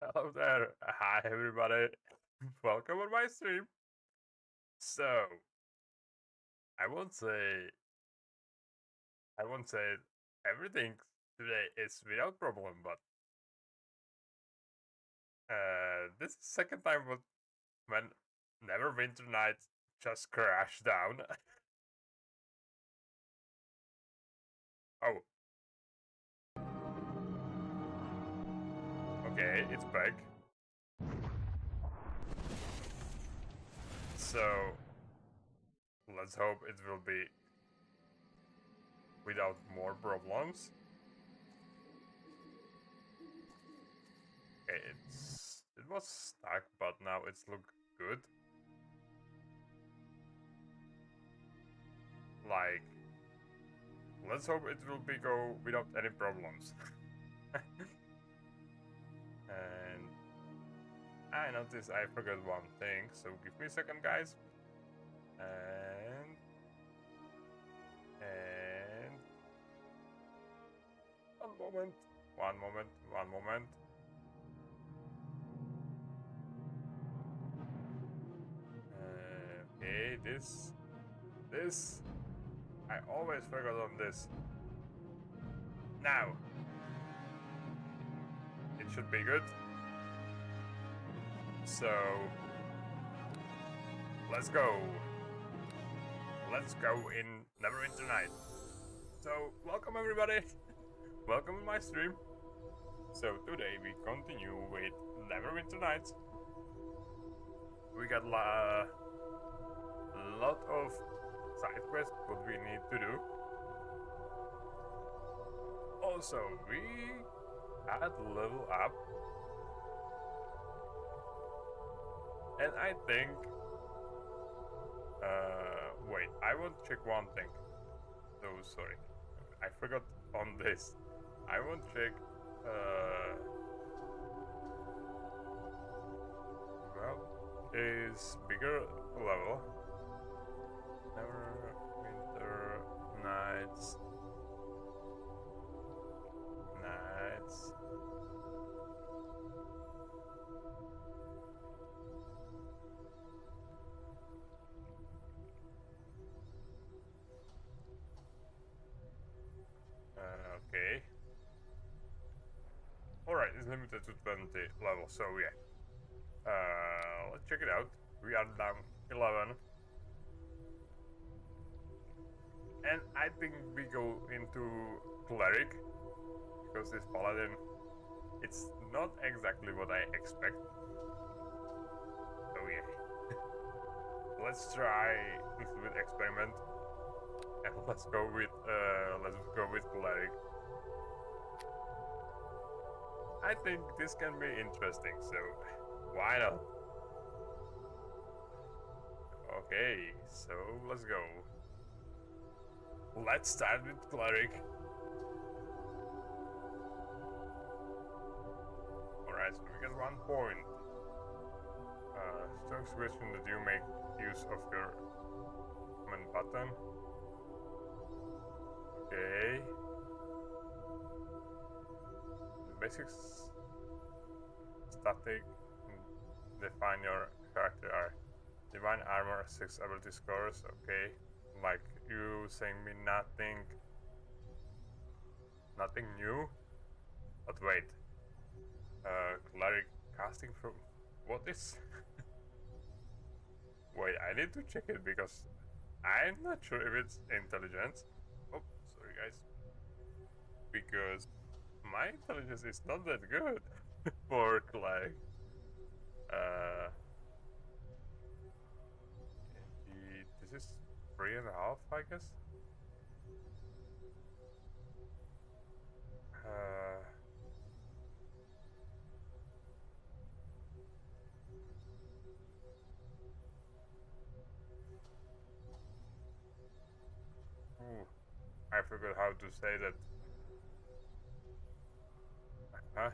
Hello there. Hi everybody. Welcome on my stream. So, I won't say I won't say everything today is without problem, but this is second time when Neverwinter Nights just crashed down. Oh, okay, it's back. So, let's hope it will be without more problems. Okay, it was stuck, but now it's look good. Like, let's hope it will be go without any problems. And I noticed I forgot one thing, so give me a second, guys. And one moment, one moment, one moment. Okay, this, I always forgot on this. Now, it should be good. So, let's go. Let's go in Neverwinter Night. So, welcome everybody. Welcome to my stream. So today we continue with Neverwinter Nights. We got a lot of side quests what we need to do. Also, we had level up, and I think. Wait, I want to check one thing. So sorry, I forgot on this. I want to check. Well, is bigger level. Neverwinter Nights. Okay. Alright, it's limited to 20 levels, so yeah. Let's check it out. We are down 11. And I think we go into Cleric, because this Paladin, it's not exactly what I expect. So yeah. Let's try a little bit experiment. And let's go with Cleric. I think this can be interesting, so why not? Okay, so let's go. Let's start with Cleric. Alright, so we get 1 point. Strong suggestion that you make use of your command button. Okay. The basics static define your character are divine armor, 6 ability scores. Okay. Like you saying me nothing new. But wait. Cleric casting from what is? Wait, I need to check it because I'm not sure if it's intelligence. Oh, sorry guys. Because my intelligence is not that good for Clegg. This is 3.5, I guess. Uh, ooh, I forgot how to say that. Huh?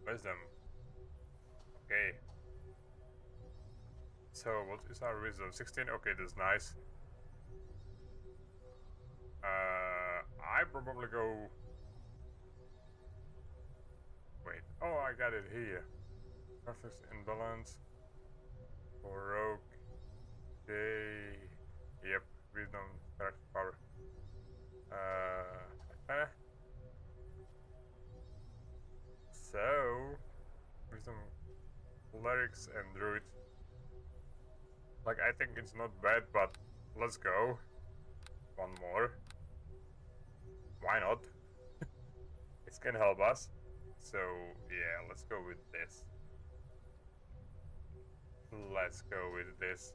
Wisdom. Okay. So what is our wisdom? 16? Okay, that's nice. I probably go... Wait, oh, I got it here. Perfect imbalance. For rogue. Okay. Yep, wisdom, character power. So, wisdom, lyrics and druid. Like, I think it's not bad, but let's go. One more. Why not? It can help us. So, yeah, let's go with this. Let's go with this.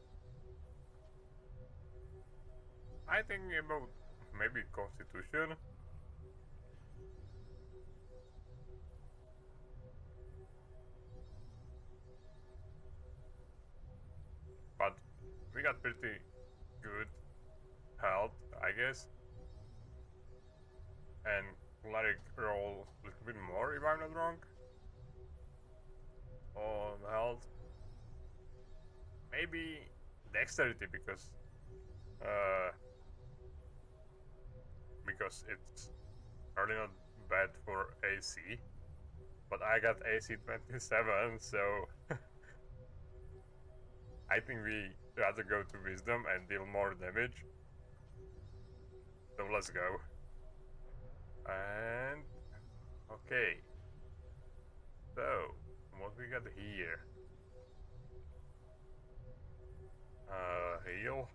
I think about maybe Constitution. But we got pretty good health, I guess. And cleric roll a little bit more if I'm not wrong. On health. Maybe dexterity because it's really not bad for AC. But I got AC 27, so I think we rather go to wisdom and deal more damage. So let's go. And okay. So what we got here? Heal.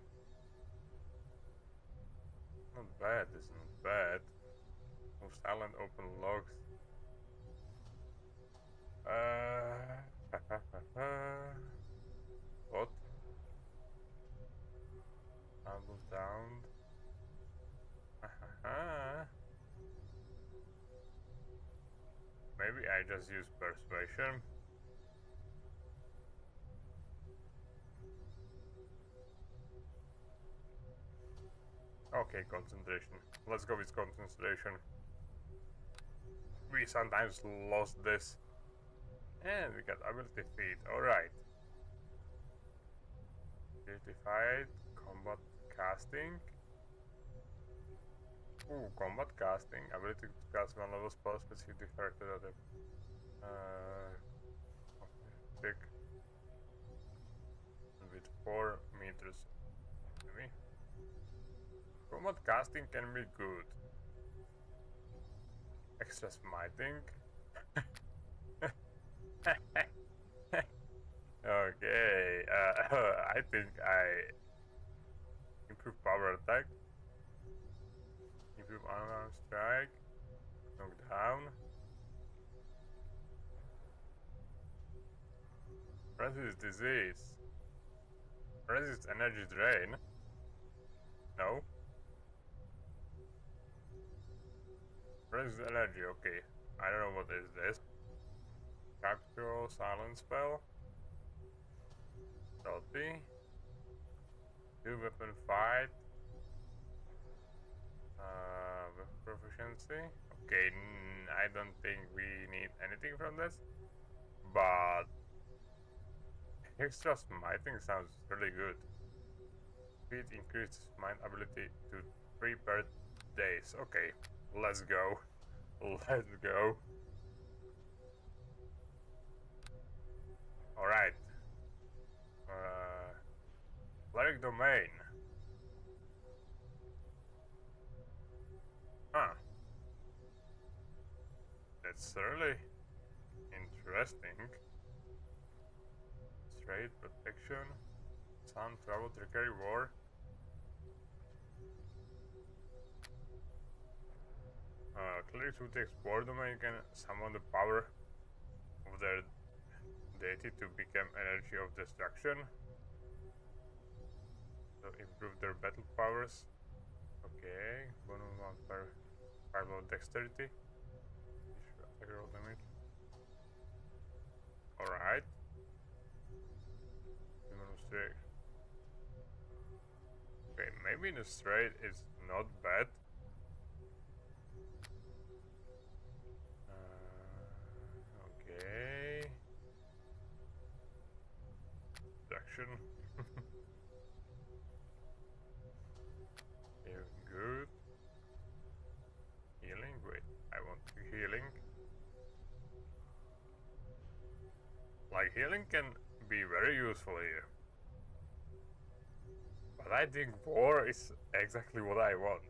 Not bad, this is not bad. Move silent, open logs. What? Handle down. Maybe I just use persuasion. Okay, concentration. Let's go with concentration. We sometimes lost this. And we got ability feat, alright. Certified combat casting. Ooh, combat casting. Ability to cast one level spell specific character that thick with 4 meters. Maybe. Combat casting can be good. Extra smiting. Okay, I think I improve power attack, improve unarmed strike, knock down, resist disease, resist energy drain. No, resist energy. Okay, I don't know what is this. Capture silent spell. Salty. 2-weapon fight. Weapon proficiency. Okay, I don't think we need anything from this. But extra smiting sounds really good. Speed increased mind ability to 3 per days. Okay, let's go. Let's go. Alright. Cleric domain. Huh. That's really interesting. Straight protection. Sun, travel, trickery, war. Clerics who takes war domain can summon the power of their deity to become energy of destruction. So improve their battle powers. Okay, bonus 1 per 5 of dexterity. Attack roll damage. Alright. Okay, maybe the straight is not bad. Okay. Destruction. Good. Healing? Wait, I want healing. Like, healing can be very useful here. But I think war is exactly what I want.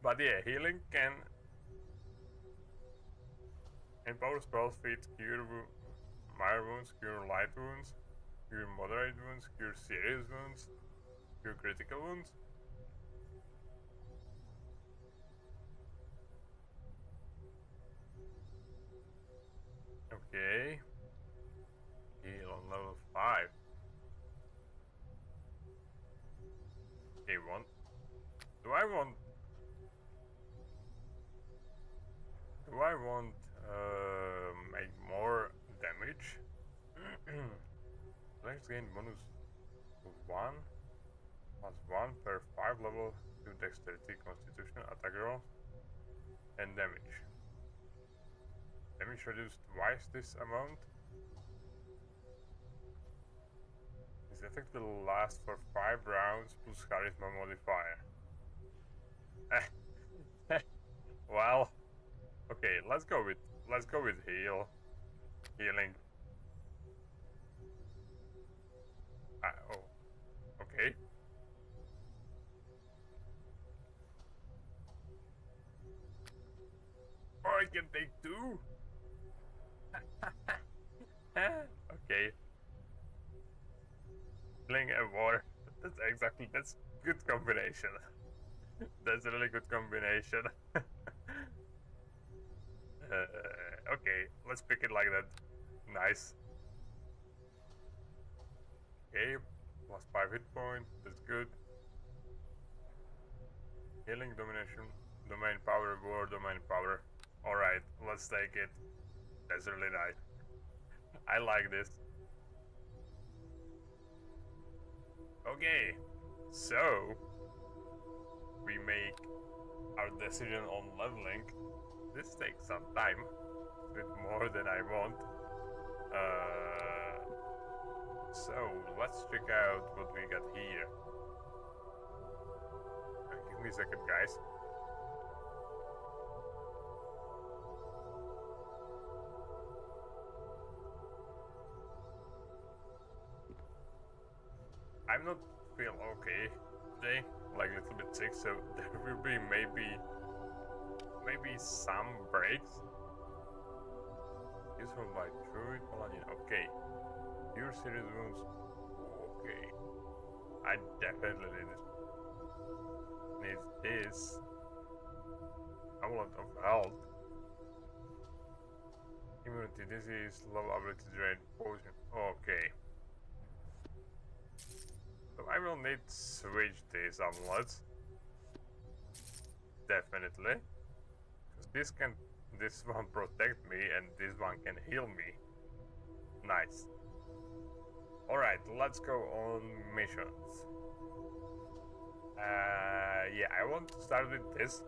But yeah, healing can empower spell feat, cure minor wounds, cure light wounds, cure moderate wounds, cure serious wounds, cure critical wounds. Okay. Heal on level 5. Okay, one. Do I want... make more damage? Let's gain bonus 1 plus 1 per 5 level to dexterity, constitution, attack roll, and damage. Damage reduced twice this amount. This effect will last for 5 rounds plus charisma modifier. Well, okay, let's go with healing. Oh, okay. Oh, I can take 2. Okay. Healing and war. That's good combination. That's a really good combination. Okay, let's pick it like that. Nice. Okay, plus 5 hit point. That's good. Healing, domination, domain power, war, domain power. Alright, let's take it. That's really nice. I like this. Okay, so we make our decision on leveling. This takes some time, a bit more than I want. So let's check out what we got here. Give me a second, guys. I'm not feel okay today, like a little bit sick, so there will be maybe some breaks. Useful by Druid Paladin. Okay. Your serious wounds. Okay. I definitely need this. Amulet of Health. Immunity, disease, low ability drain, potion. Okay. So I will need to switch these amulets. Definitely. Because this one protect me and this one can heal me. Nice. Alright, let's go on missions. Yeah, I want to start with this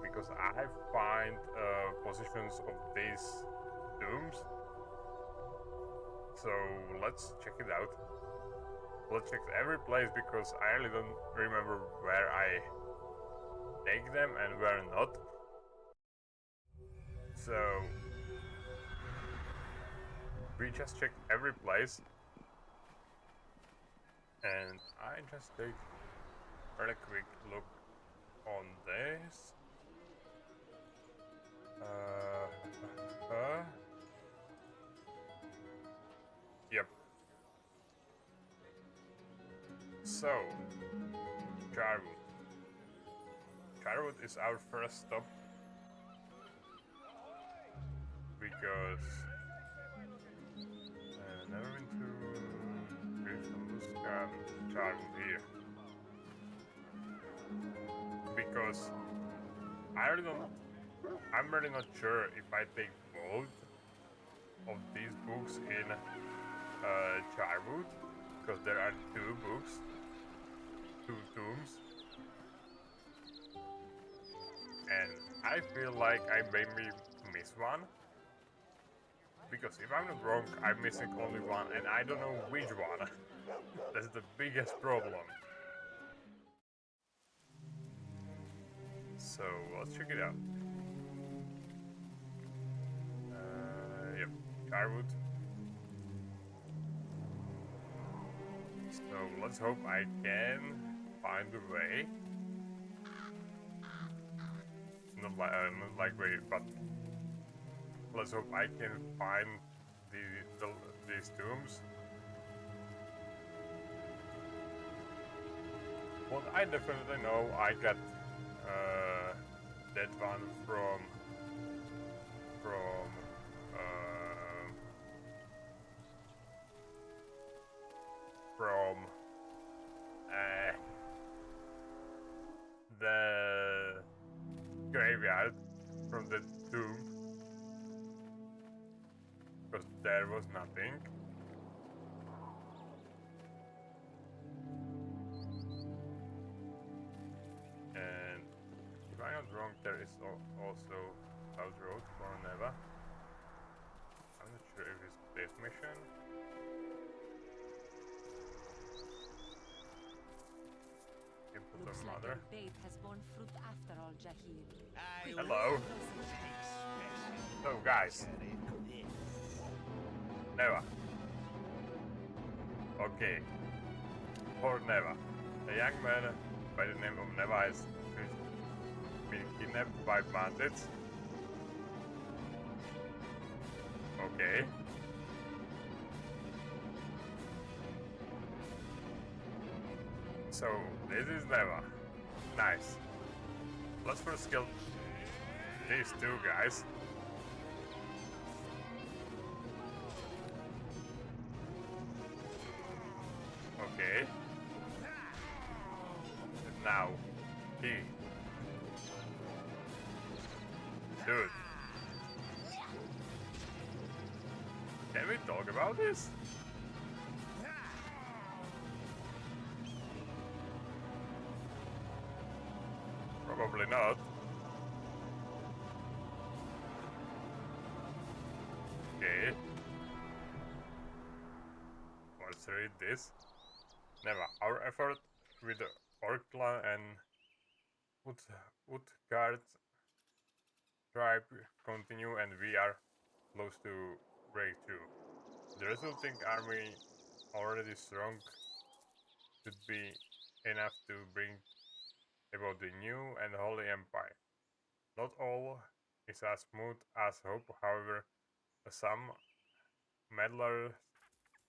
because I find positions of these dooms. So let's check it out. Let's check every place because I really don't remember where I take them and where not. So we just check every place, and I just take a really quick look on this. Yep. So, Charwood. Charwood is our first stop because Neverwinter Charwood here. Because I'm really not sure if I take both of these books in Charwood, because there are 2 books, 2 tombs, and I feel like I maybe miss one. Because if I'm not wrong, I'm missing only one, and I don't know which one. That's the biggest problem. So let's check it out. Yep, Charwood. So let's hope I can find a way. Not like way, but let's hope I can find these tombs. What I definitely know, I got that one from the graveyard, from the tomb, because there was nothing. And if I'm not wrong, there is also South Road for Neva. I'm not sure if it's this mission. Looks like your bait has borne fruit after all, Jahir. Hello. So guys, Neva. Okay, for Neva. A young man by the name of Neva has been kidnapped by bandits. Okay. So, this is Neva. Nice. Let's first kill these two guys. Okay. And now, he. Dude. Can we talk about this? Probably not. Okay. Let's read this. Never. Our effort with the Orkla and Utgard tribe continue, and we are close to breakthrough. The resulting army, already strong, should be enough to bring about the new and holy empire. Not all is as smooth as hope, however, some meddlers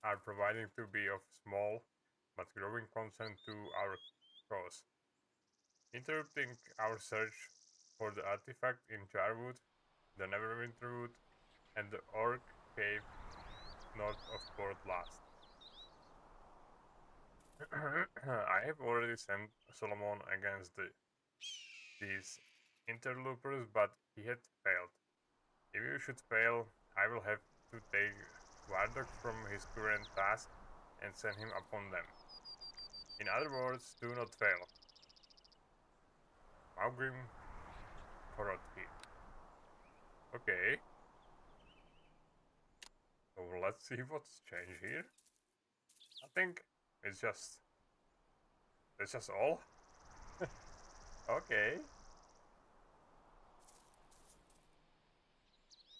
are proving to be of small but growing concern to our cause. Interrupting our search for the artifact in Charwood, the Neverwinter Wood, and the Orc Cave north of Port Last. I have already sent Solomon against these interlopers, but he had failed. If you should fail, I will have to take Wardock from his current task and send him upon them. In other words, do not fail. Maugrim Korotki. Okay. So let's see what's changed here. I think it's just all. Okay.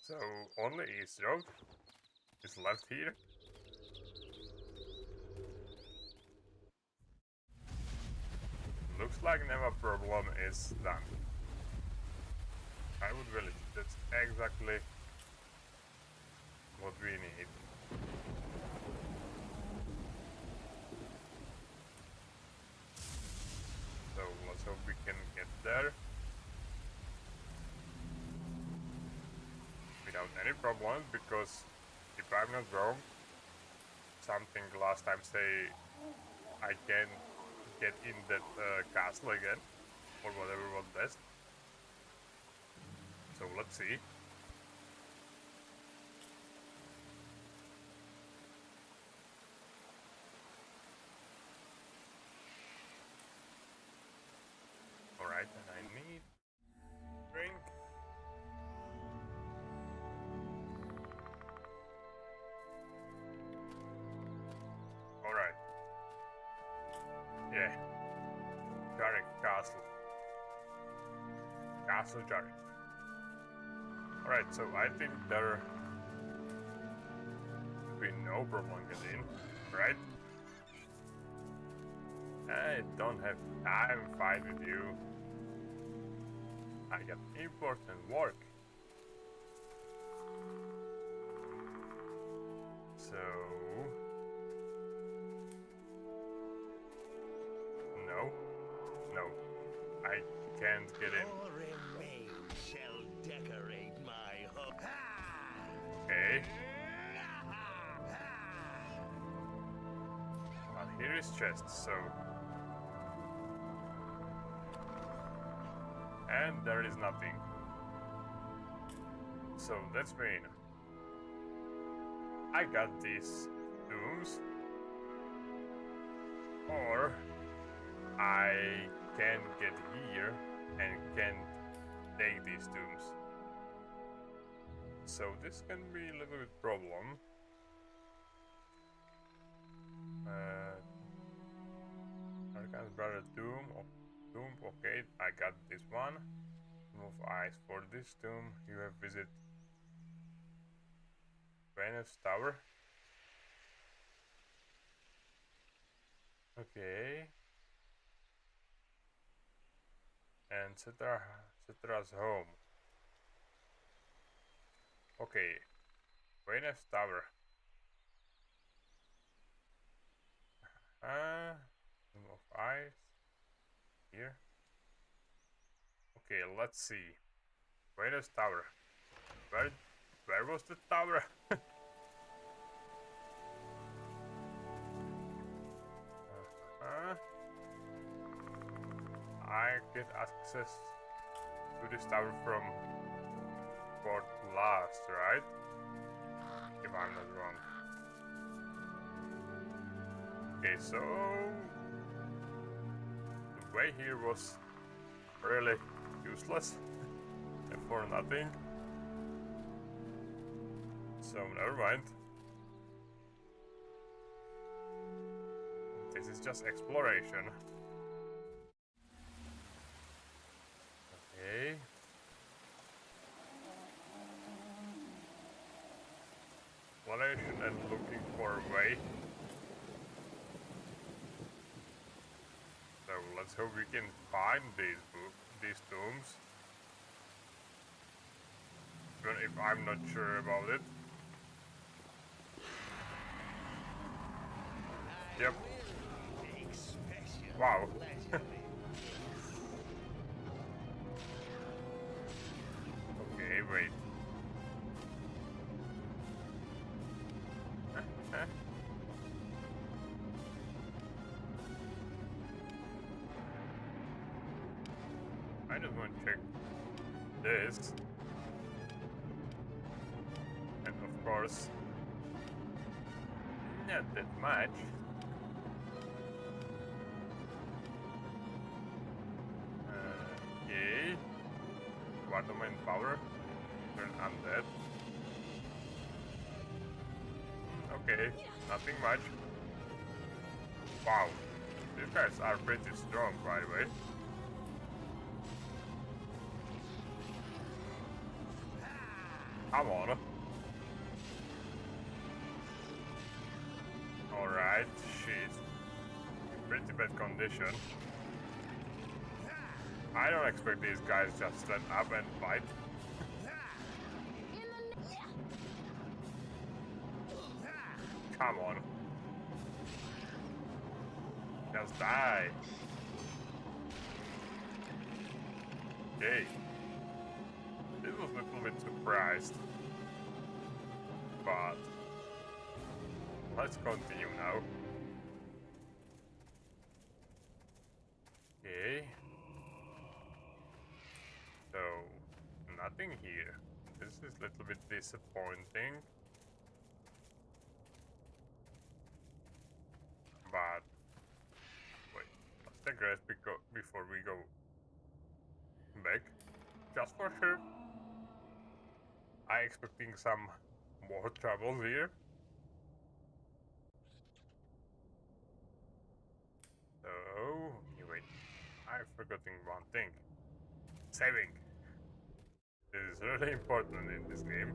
So only East Road is left here. Looks like Neva problem is done. Skywood Village, that's exactly what we need. So let's hope we can get there without any problems, because if I'm not wrong, something last time say I can get in that castle again, or whatever was best. So let's see. Alright, and I need drink. Yeah. Jarek Castle. Castle Jarek. Alright, so I think there will be no problem getting in, right? I don't have time to fight with you. I got important work. So... No. No. I can't get in. Your remains shall decorate my home. Okay. Well, here is chest, so... And there is nothing. So that's mean I got these dooms, or I can get here and can take these dooms. So this can be a little bit problem. Arcan's brother Doom. Doom, okay, I got this one. Move eyes for this tomb. You have visit Venus Tower. Okay. And Citra's home. Okay. Venus Tower. Tomb of eyes. Here. Okay, let's see. Venus Tower. Where was the tower? I get access to this tower from Fort Last, right? If I'm not wrong. Okay, so the way here was really useless and for nothing. So never mind. This is just exploration. Okay. Exploration and looking for a way. So let's hope we can find these tombs. Even if I'm not sure about it. Yep. Wow. Okay, wait. I just want to check this. And of course, not that much. Okay. Waterman power. Turn undead. Okay, nothing much. Wow. These guys are pretty strong, by the way. Come on. Alright, shit. Pretty bad condition. I don't expect these guys just stand up and fight. Come on. Just die. Okay. This was a little bit surprised. But let's continue now. Okay. So nothing here. This is a little bit disappointing. But wait, let's take a rest before we go back. Just for sure. I expecting some more troubles here. So forgetting one thing. Saving. This is really important in this game.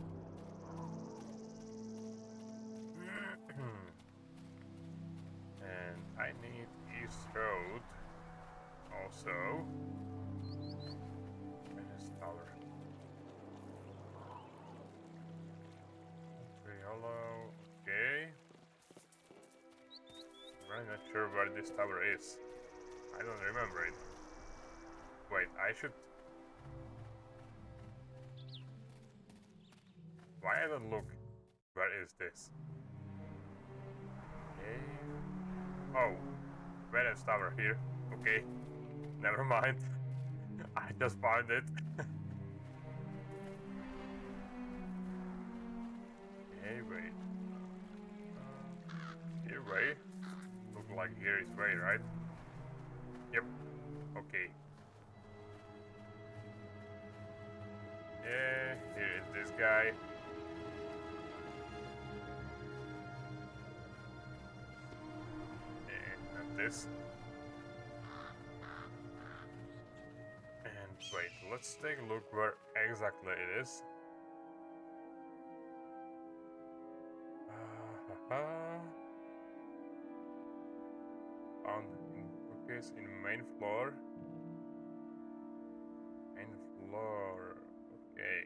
And I need East Road also. Venice Tower. Tree Hollow. Okay. I'm really not sure where this tower is. I don't remember it. Wait, I should... Why I don't look? Where is this? Okay. Oh, Venice Tower here. Okay. Never mind. I just found it. Okay, wait. Here way? Look like here is way, right? Yep. Okay. Yeah, here is this guy. And this. And wait, let's take a look where exactly it is. Found in bookcase in main floor. Main floor. Okay.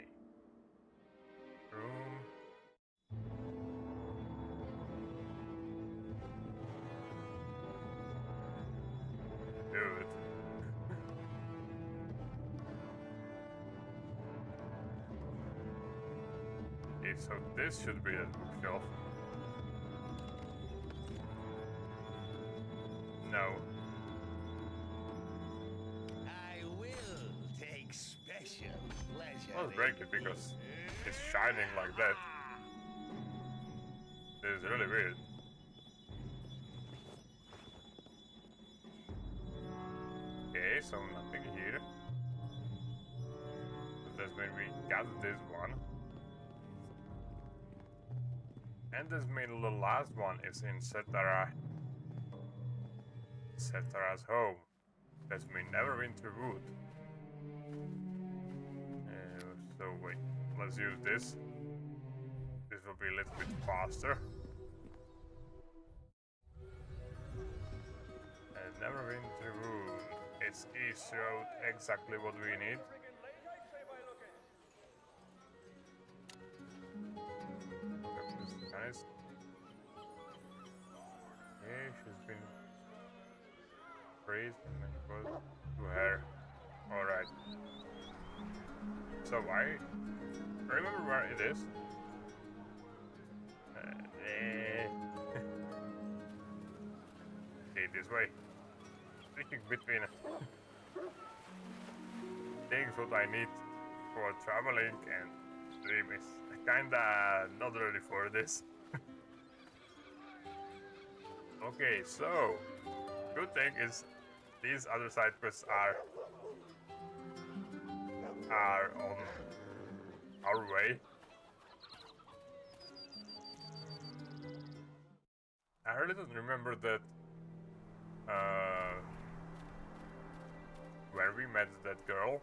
Room. Dude. Okay, so this should be the bookshelf. No. I will take special pleasure. I'll break it because it's shining like that. This is really weird. Okay, so nothing here. So that means we got this one. And this means the last one is in Setara. Setara's home. That means Neverwinter Wood. So wait, let's use this. This will be a little bit faster. And Neverwinter Wood. It's East Road, exactly what we need. Nice. Okay, she's been praised and then goes to her. Alright. So I remember where it is. Okay, this way. Switching between things what I need for traveling and dream is kinda not ready for this. Okay, so good thing is these other side quests are on our way. I really don't remember that when we met that girl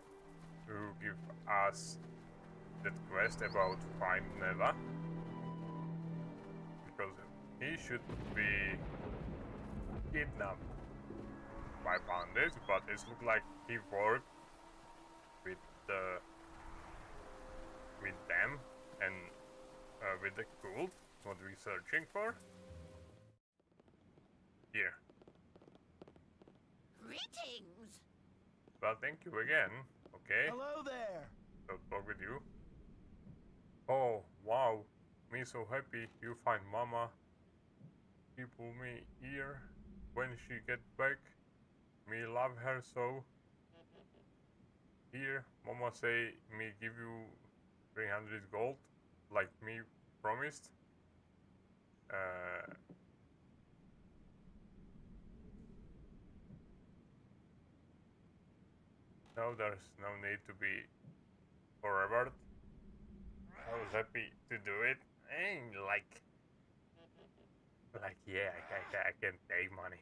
who gave us that quest about find Neva, because he should be kidnapped by bandits, but it looked like he worked with them and with the cult. What we're searching for here. Greetings! Well, thank you again. Okay. Hello there. So talk with you. Oh wow, me so happy you find Mama. People me here when she get back. Me love her so. Here, Mama say me give you 300 gold, like me promised. No, there's no need to be forever. I was happy to do it. And like yeah, I can take money.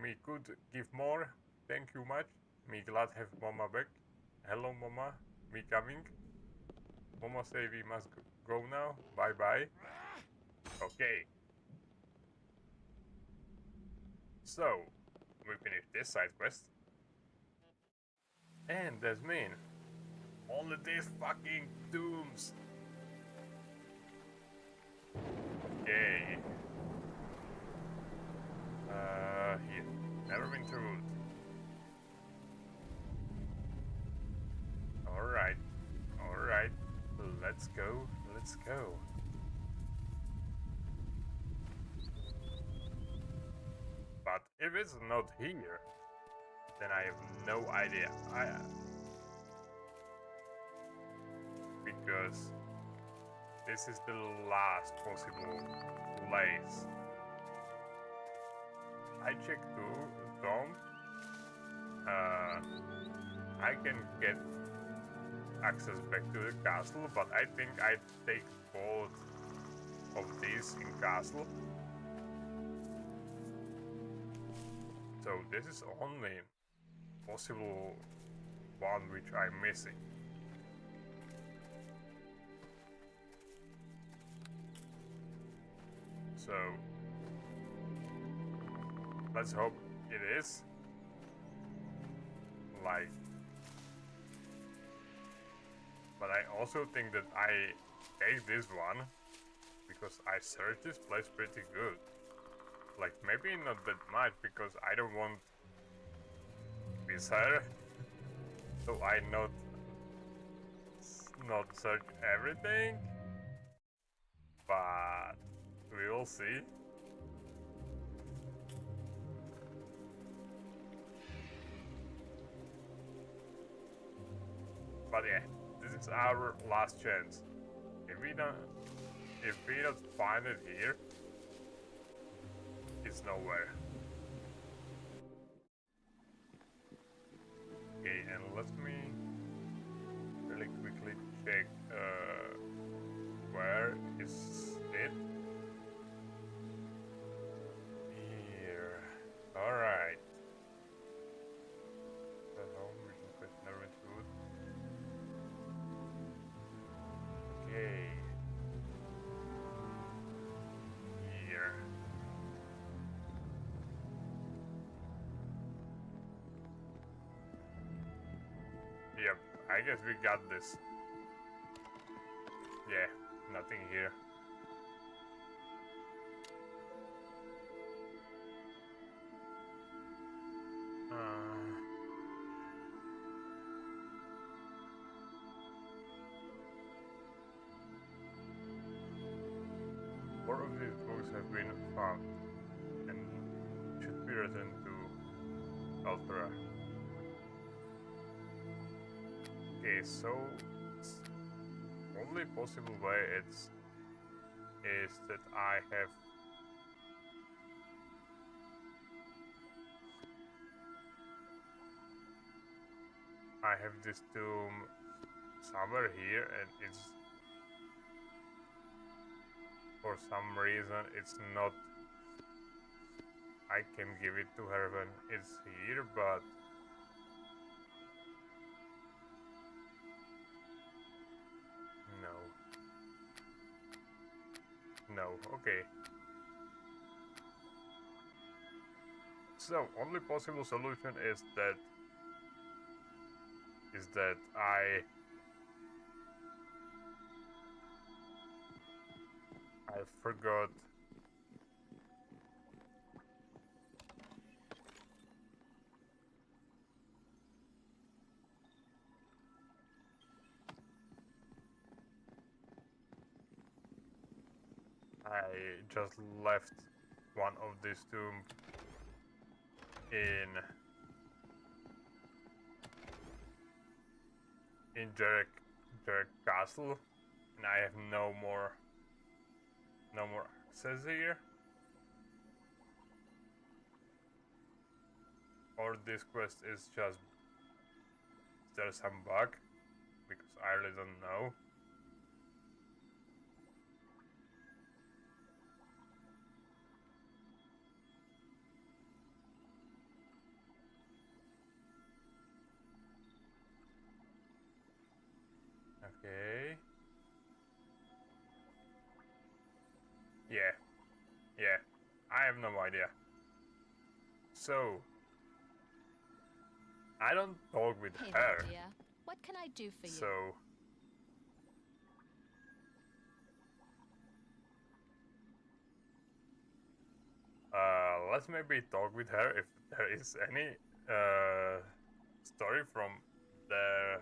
Me could give more. Thank you much. Me glad have Mama back. Hello Mama. Me coming. Mama say we must go now. Bye bye. Okay. So, we finished this side quest. And that's mean. Only these fucking dooms. Okay. Here. Neverwinter Wood. Alright. Alright. Let's go. Let's go. But if it's not here, then I have no idea. Because this is the last possible place. I checked too, Tom. I can get access back to the castle, but I think I take both of these in castle. So this is only possible one which I'm missing. So let's hope it is. Like, but I also think that I take this one because I searched this place pretty good. Like, maybe not that much because I don't want this her, so I not search everything, but we will see. But yeah, this is our last chance. If we don't find it here, it's nowhere. Okay, and let me really quickly check where is it? Here. Alright. The home region quest Neverwinter Wood. Okay. Here. Yep, I guess we got this. Yeah, nothing here. Four of these books have been found and should be returned to Altera. Okay, so only possible way is that I have this tomb somewhere here, and it's for some reason it's not. I can give it to her when it's here, but no, okay. So only possible solution is that I forgot I just left one of these tombs in Jarek Castle, and I have no more access here. Or this quest is just there's some bug, because I really don't know. have no idea. So, I don't talk with Hey her. there, dear. What can I do for you? So, let's maybe talk with her if there is any story from the,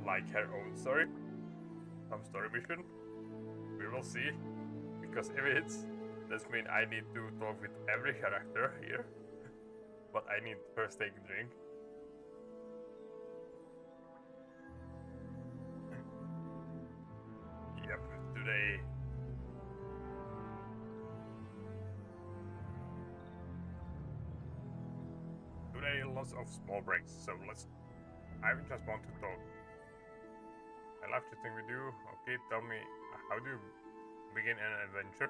like her own story, some story vision. We will see, because if it's, that means I need to talk with every character here. But I need first take a drink. Yep, today. Today lots of small breaks, so I just want to talk. I love chatting with you. Okay, tell me, how do you begin an adventure?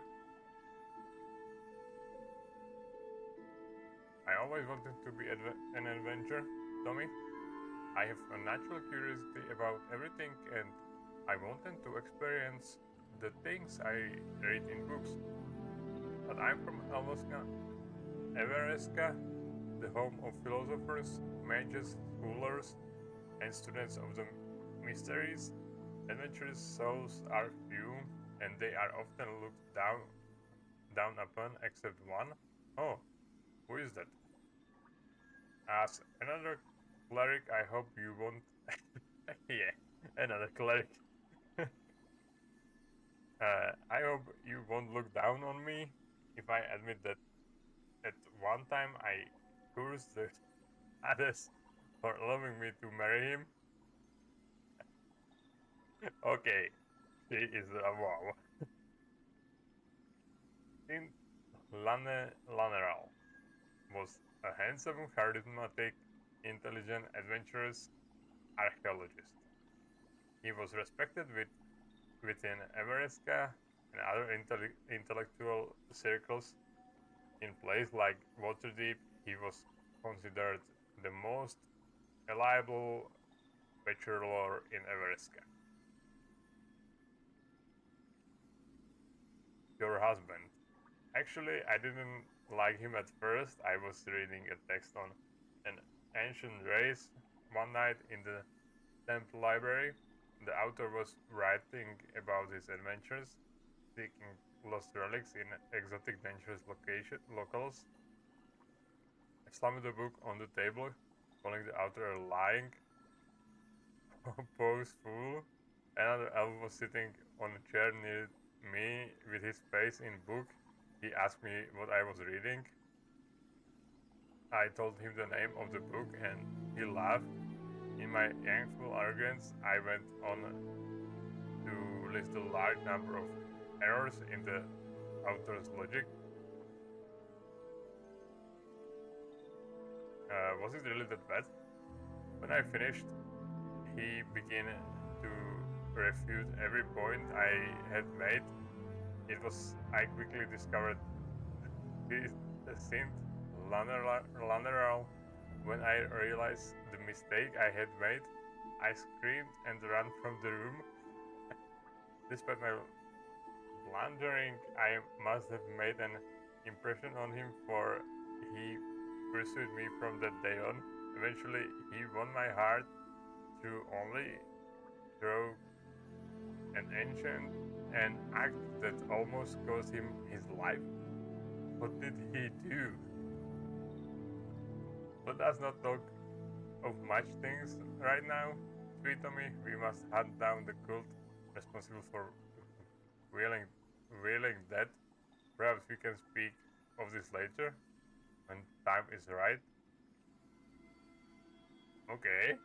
I always wanted to be an adventure, Tommy. I have a natural curiosity about everything and I wanted to experience the things I read in books. But I'm from Alaska, Everesca, the home of philosophers, mages, schoolers, and students of the mysteries. Adventurous souls are few, and they are often looked down upon, except one. Oh, who is that? As another cleric, I hope you won't. Yeah, another cleric. I hope you won't look down on me if I admit that at one time I cursed the others for allowing me to marry him. Okay, she is a wow. In Laneral was a handsome, charismatic, intelligent, adventurous archaeologist. He was respected within Everesca and other intellectual circles. In places like Waterdeep, he was considered the most reliable bachelor in Everesca. Your husband. Actually, I didn't like him at first. I was reading a text on an ancient race one night in the temple library. The author was writing about his adventures, seeking lost relics in exotic dangerous locales. I slammed the book on the table, calling the author a lying, pompous fool. Another elf was sitting on a chair near me with his face in book. He asked me what I was reading. I told him the name of the book and he laughed. In my youthful arrogance, I went on to list a large number of errors in the author's logic. Was it really that bad? When I finished, he began to refute every point I had made. I quickly discovered his Saint Laneral. When I realized the mistake I had made, I screamed and ran from the room. Despite my blundering, I must have made an impression on him, for he pursued me from that day on. Eventually, he won my heart through an ancient an act that almost cost him his life. What did he do? Let us not talk of much things right now, sweet Tommy. We must hunt down the cult responsible for whaling dead. Perhaps we can speak of this later, when time is right. Okay.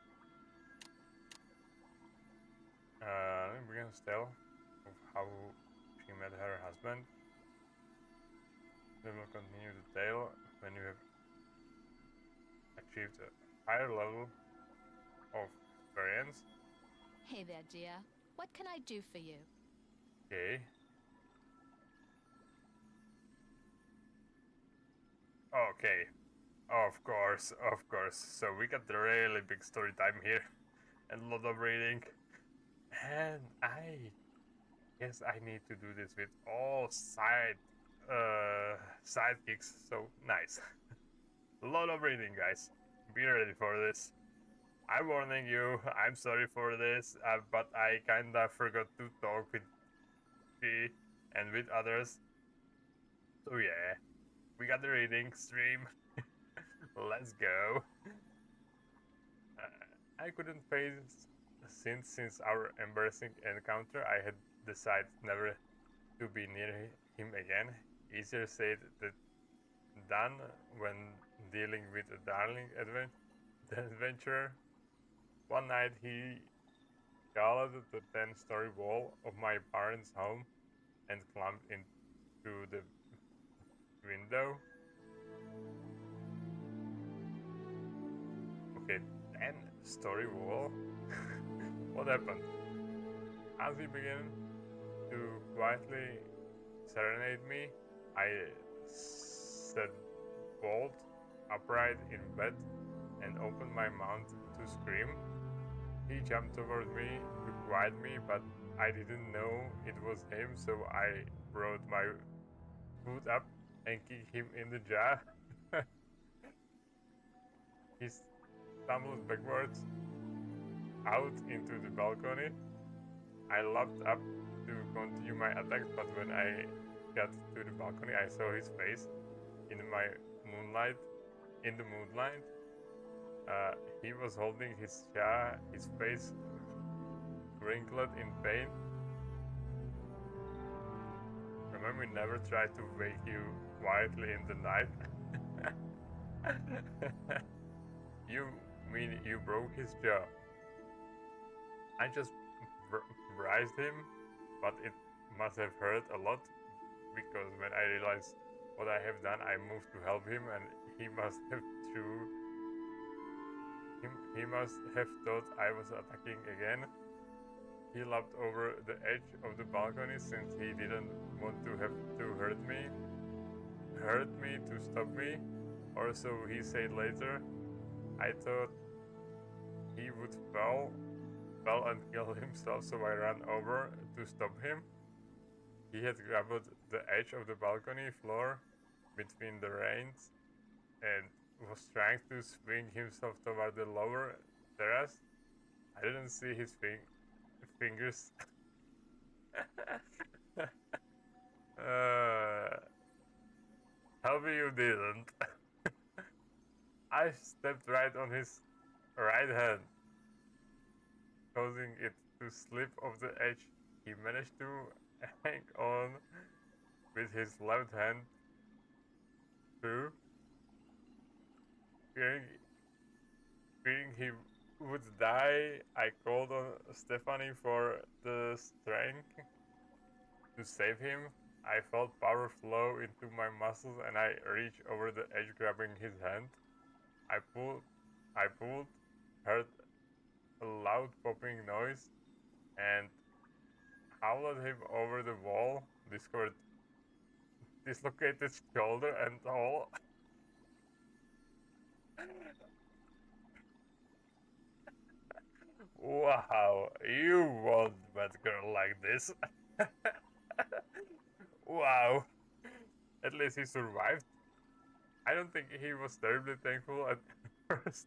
Let me begin to tell of how she met her husband. Then we'll continue the tale when you have achieved a higher level of experience. Hey there, dear. What can I do for you? Okay. Okay. Of course, of course. So we got the really big story time here and a lot of reading. And I guess I need to do this with all side sidekicks, so nice. A lot of reading, guys. Be ready for this. I'm warning you, I'm sorry for this, but I kinda forgot to talk with G and with others. So yeah, we got the reading stream. Let's go. I couldn't face since our embarrassing encounter. I had decided never to be near him again. Easier said than done when dealing with a darling adventurer. One night he scaled the 10-story wall of my parents' home and climbed in through the window. Okay, 10-story wall? What happened? As he began to quietly serenade me, I sat bolt upright in bed and opened my mouth to scream. He jumped toward me to quiet me, but I didn't know it was him, so I brought my foot up and kicked him in the jaw. He stumbled backwards out into the balcony. I leapt up to continue my attacks, but when I got to the balcony, I saw his face in the moonlight. He was holding his jaw, his face wrinkled in pain. Remember, never try to wake you quietly in the night. You mean you broke his jaw? I just braced him, but it must have hurt a lot, because when I realized what I have done, I moved to help him, and he must have thought I was attacking again. He leapt over the edge of the balcony since he didn't want to have to hurt me to stop me, or so he said later. I thought he would fall and kill himself, so I ran over to stop him. He had grabbed the edge of the balcony floor between the reins and was trying to swing himself toward the lower terrace. I didn't see his fingers. Tell me you didn't. I stepped right on his right hand, causing it to slip off the edge. He managed to hang on with his left hand too. Fearing he would die, I called on Stephanie for the strength to save him. I felt power flow into my muscles and I reached over the edge, grabbing his hand. I pulled, heard a loud popping noise, and hauled him over the wall, discovered dislocated shoulder and all. Wow, you won't met girl like this. Wow, at least he survived. I don't think he was terribly thankful at first.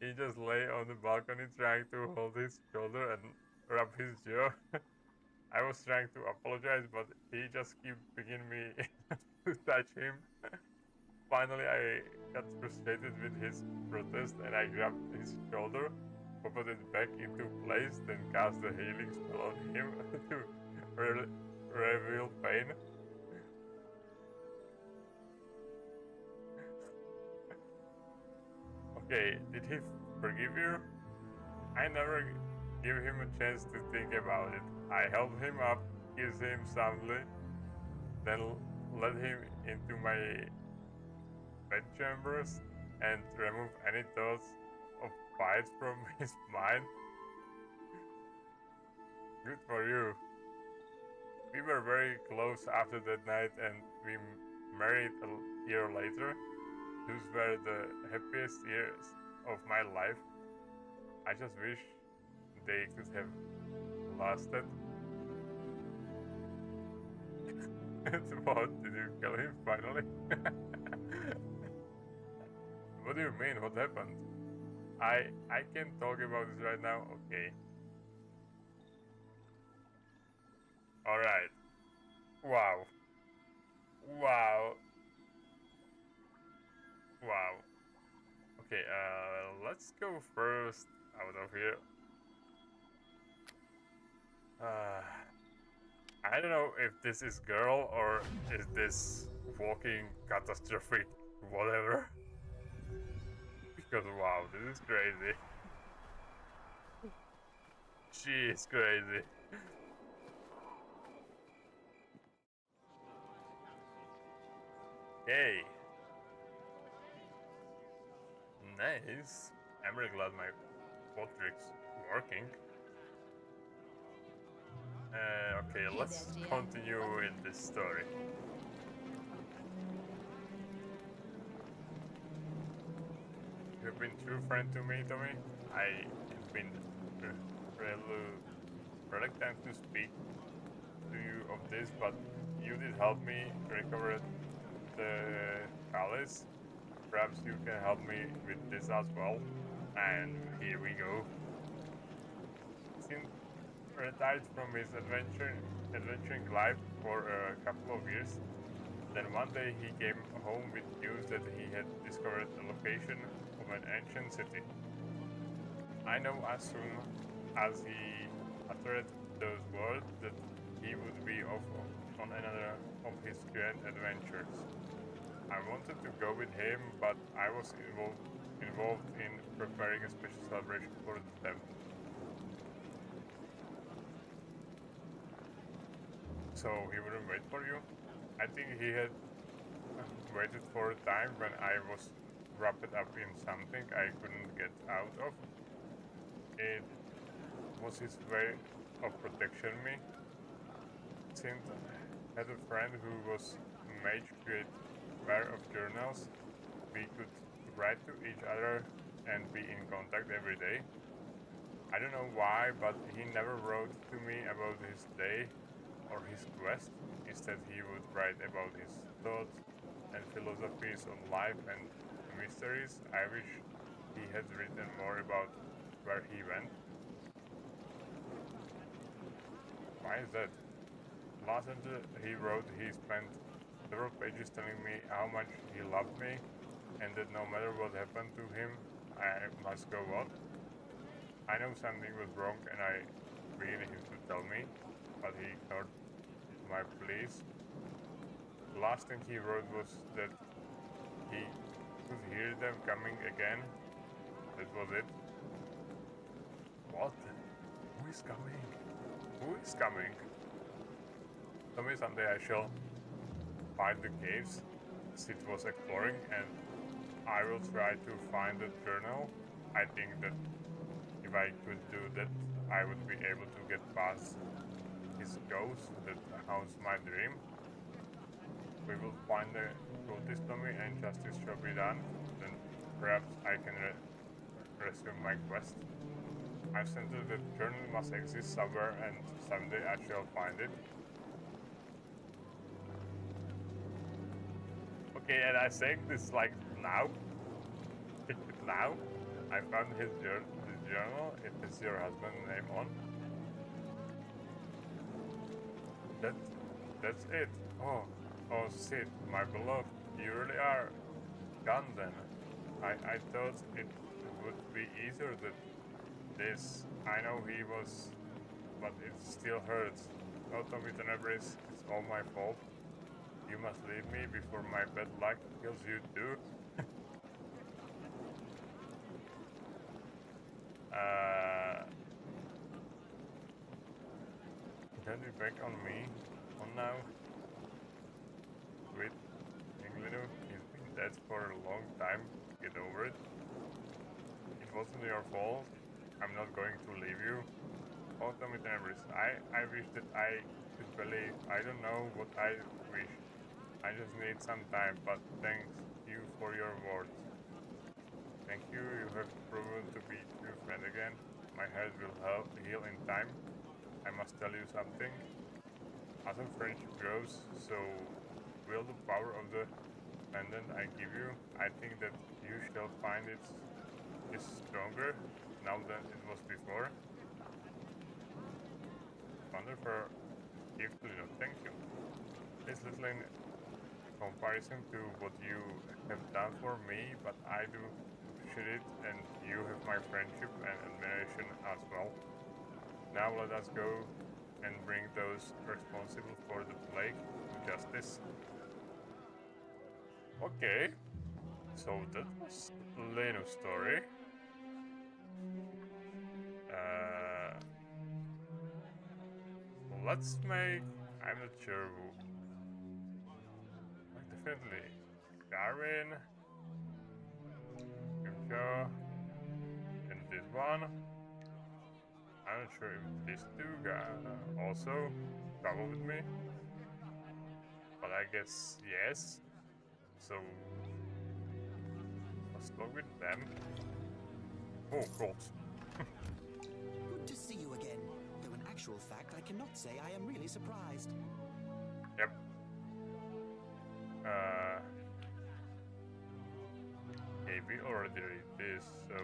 He just lay on the balcony trying to hold his shoulder and rub his jaw. I was trying to apologize, but he just kept begging me to touch him. Finally, I got frustrated with his protest and I grabbed his shoulder, popped it back into place, then cast the healing spell on him to reveal pain. Okay, did he forgive you? I never give him a chance to think about it. I helped him up, kissed him soundly, then led him into my bedchambers and removed any thoughts of fight from his mind. Good for you. We were very close after that night and we married a year later. Those were the happiest years of my life. I just wish they could have lasted. What? Did you kill him finally? What do you mean? What happened? I can't talk about this right now. Okay. Alright. Wow. Wow. Wow. Okay, let's go first out of here. Uh, I don't know if this is girl or is this walking catastrophic whatever. Because wow, this is crazy. She is crazy. Hey. Nice. I'm really glad my bot trick's working. Okay, let's continue in this story. You've been true friend to me, Tommy. I have been really reluctant to speak to you of this, but you did help me recover the palace. Perhaps you can help me with this as well. And here we go. Since retired from his adventuring life for a couple of years, then one day he came home with news that he had discovered the location of an ancient city. I know as soon as he uttered those words that he would be off on another of his grand adventures. I wanted to go with him, but I was involved in preparing a special celebration for them. So he wouldn't wait for you? I think he had waited for a time when I was wrapped up in something I couldn't get out of. It was his way of protecting me. Since I had a friend who was a mage great pair of journals, we could write to each other and be in contact every day. I don't know why, but he never wrote to me about his day or his quest. Instead, he would write about his thoughts and philosophies on life and mysteries. I wish he had written more about where he went. Why is that? Last letter he wrote, he spent several pages telling me how much he loved me and that no matter what happened to him, I must go on. I know something was wrong and I really him to tell me, but he ignored my pleas. The last thing he wrote was that he could hear them coming again. That was it. What? Who is coming? Who is coming? Tell me someday I shall find the caves Sid was exploring and I will try to find the journal. I think that if I could do that, I would be able to get past his ghost that haunts my dream. We will find the cultist Tommy and justice shall be done. Then perhaps I can resume my quest. I've sensed that the journal must exist somewhere and someday I shall find it. Okay, and I saying this like now. Now, I found his journal. It is your husband's name on. That's it. Oh, Sid, my beloved, you really are gone then. I thought it would be easier than this. I know he was, but it still hurts. Autumn with an embrace, it's all my fault. You must leave me before my bad luck kills you too. Can you back on me? On now? Sweet. Englinu, he's been dead for a long time. Get over it. It wasn't your fault. I'm not going to leave you. Autumn with Embrace. I wish that I could believe. I don't know what I wish. I just need some time, but thanks you for your words. Thank you, you have proven to be a true friend again. My head will heal in time. I must tell you something. as our friendship grows, so will the power of the pendant I give you. I think that you shall find it is stronger now than it was before. Wonderful gift, no thank you. It's little in comparison to what you have done for me, but I do appreciate it, and you have my friendship and admiration as well. Now let us go and bring those responsible for the plague to justice. Okay, so that was Lenu's story. Let's make, I'm not sure who, definitely Darwin, Grimshaw, and this one. I'm not sure if these two guys also travel with me, but I guess yes. So let's go with them. Oh, God. Good to see you again. Though in actual fact, I cannot say I am really surprised. Yep. Okay, we already did this, so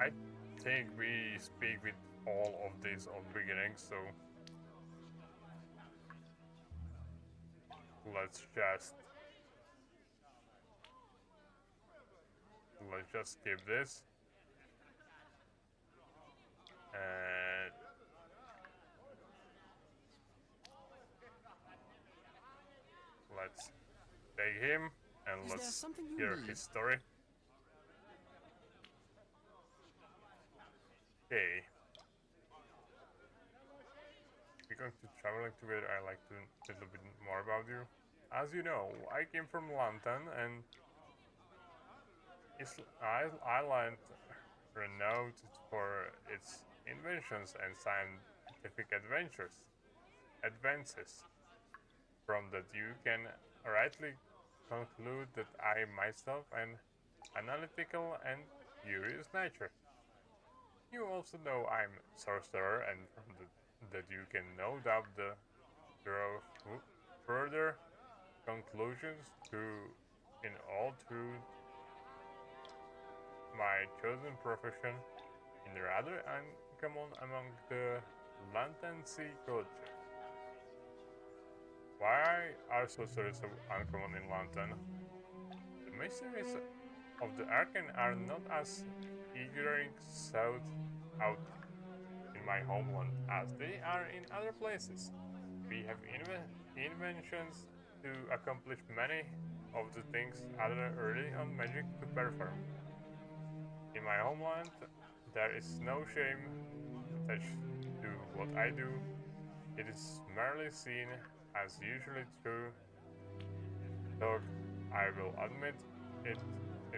I think we speak with all of this on beginning, so let's just skip this and let's take him and Is there let's something you hear need? his story. Okay. We're going to traveling together. I like to a little bit more about you. As you know, I came from London, and island renowned for its inventions and scientific advances. From that you can rightly conclude that I myself am analytical and curious nature. You also know I'm sorcerer, and from that you can no doubt draw further conclusions to in all truth my chosen profession in rather uncommon among the London sea culture. Why are sorceries so uncommon in London? The mysteries of the Arcane are not as eagerly sought out in my homeland as they are in other places. We have inventions to accomplish many of the things other early on magic to perform. In my homeland, there is no shame attached to what I do. It is merely seen as usually true, though I will admit it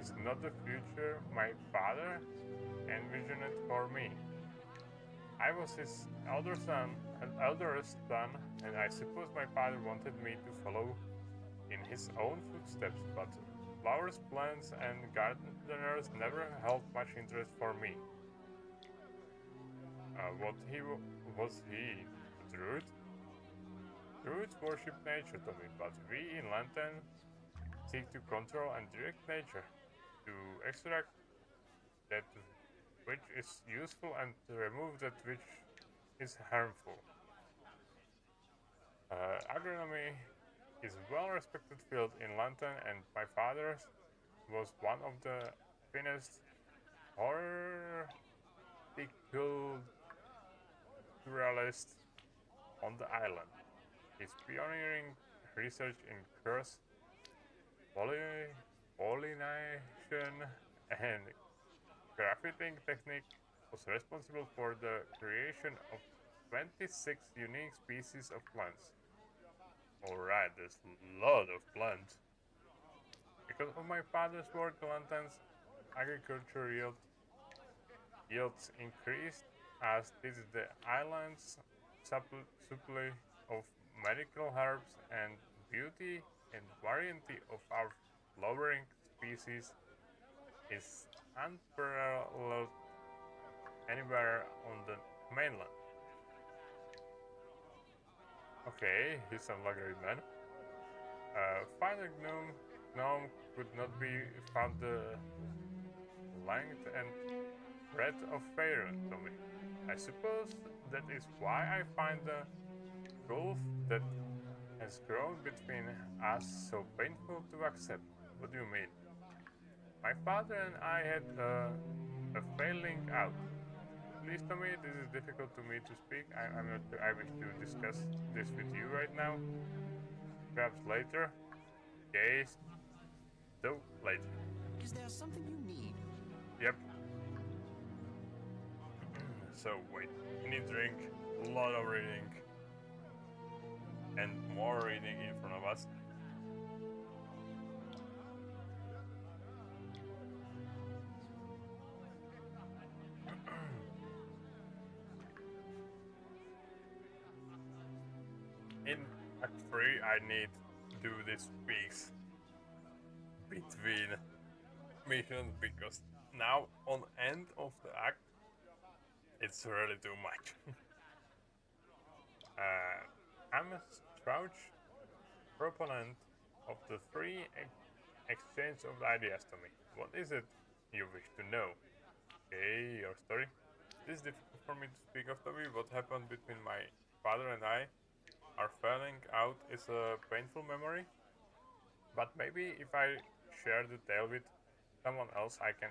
is not the future my father envisioned for me. I was his eldest son, and I suppose my father wanted me to follow in his own footsteps, but flowers, plants, and gardeners never held much interest for me. Was he a druid? Druids worship nature, Tommy, but we in Lantern seek to control and direct nature, to extract that which is useful and to remove that which is harmful. Agronomy is a well-respected field in London, and my father was one of the finest horticulturalists on the island. His pioneering research in cross pollination and grafting technique was responsible for the creation of 26 unique species of plants. Alright, there's a lot of plants. Because of my father's work, London's agriculture yields increased, as did the island's supply of medical herbs, and beauty and variety of our flowering species is unparalleled anywhere on the mainland. Okay, he sounds like a good man. Find a gnome could not be found the length and breadth of Faerun to me. I suppose that is why I find the gulf that has grown between us so painful to accept. What do you mean? My father and I had a failing out. Please tell me this is difficult to me to speak. I'm not able to discuss this with you right now. Perhaps later. Yes. So, later. Is there something you need? Yep. So, wait. We need drink, a lot of reading, and more reading in front of us. In Act 3, I need to do these weeks between missions because now on end of the act, it's really too much. I'm a staunch proponent of the free exchange of ideas to me. What is it you wish to know? Okay, your story. It is difficult for me to speak of, Toby. What happened between my father and I? Our falling out is a painful memory, but maybe if I share the tale with someone else, I can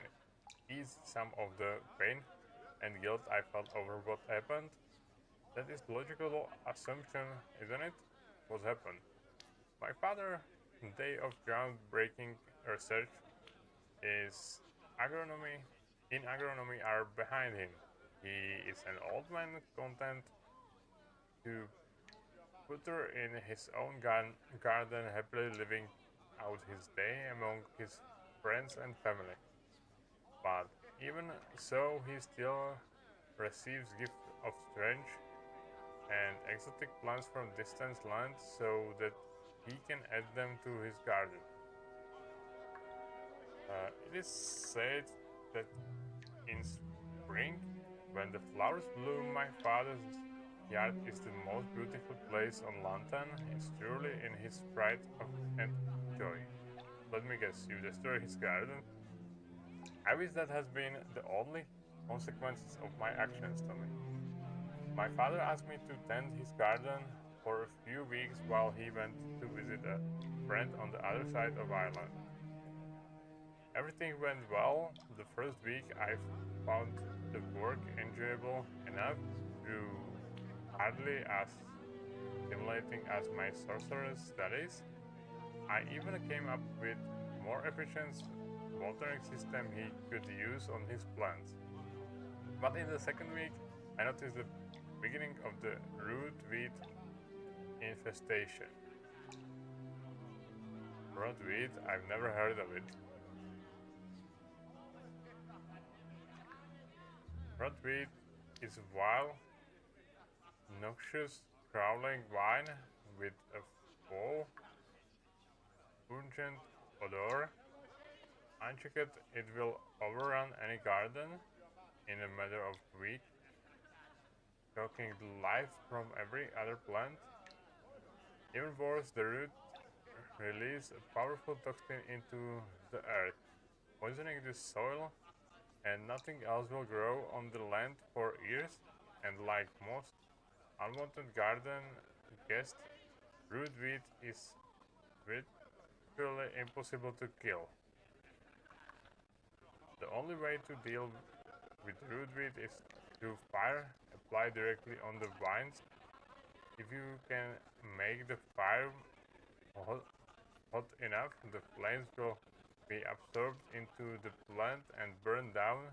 ease some of the pain and guilt I felt over what happened. That is logical assumption, isn't it? What happened? My father, day of groundbreaking research, is agronomy. In agronomy are behind him. He is an old man content to putter in his own garden, happily living out his day among his friends and family. But even so, he still receives gifts of strange and exotic plants from distant lands so that he can add them to his garden. It is said that in spring, when the flowers bloom, my father's yard is the most beautiful place on Lantern. It's truly in his pride and joy. Let me guess, you destroy his garden? I wish that has been the only consequences of my actions, Tommy. My father asked me to tend his garden for a few weeks while he went to visit a friend on the other side of Ireland. Everything went well. The first week I found the work enjoyable enough, though hardly as stimulating as my sorcerer's studies. I even came up with more efficient watering system he could use on his plants. But in the second week, I noticed the beginning of the rootweed infestation. Rootweed, I've never heard of it. Rootweed is a wild, noxious, crawling vine with a foul, pungent odor. Unchecked, it will overrun any garden in a matter of weeks, choking the life from every other plant. Even worse, the root release a powerful toxin into the earth, poisoning the soil, and nothing else will grow on the land for years. And like most unwanted garden guests, rootweed is virtually impossible to kill. The only way to deal with rootweed is through fire applied directly on the vines. If you can make the fire hot enough, the flames will be absorbed into the plant and burn down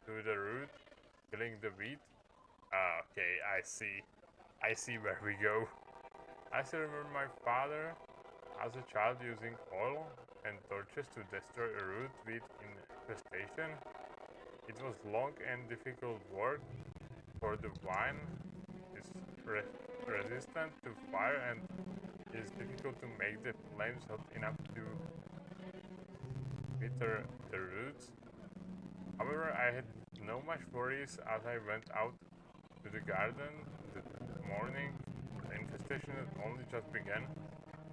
to the root, killing the weed. Okay, I see. I see where we go. I still remember my father as a child using oil and torches to destroy a rootweed infestation. It was long and difficult work, for the vine is resistant to fire and it is difficult to make the flames hot enough to wither the roots. However, I had no much worries as I went out to the garden that morning. The infestation had only just begun,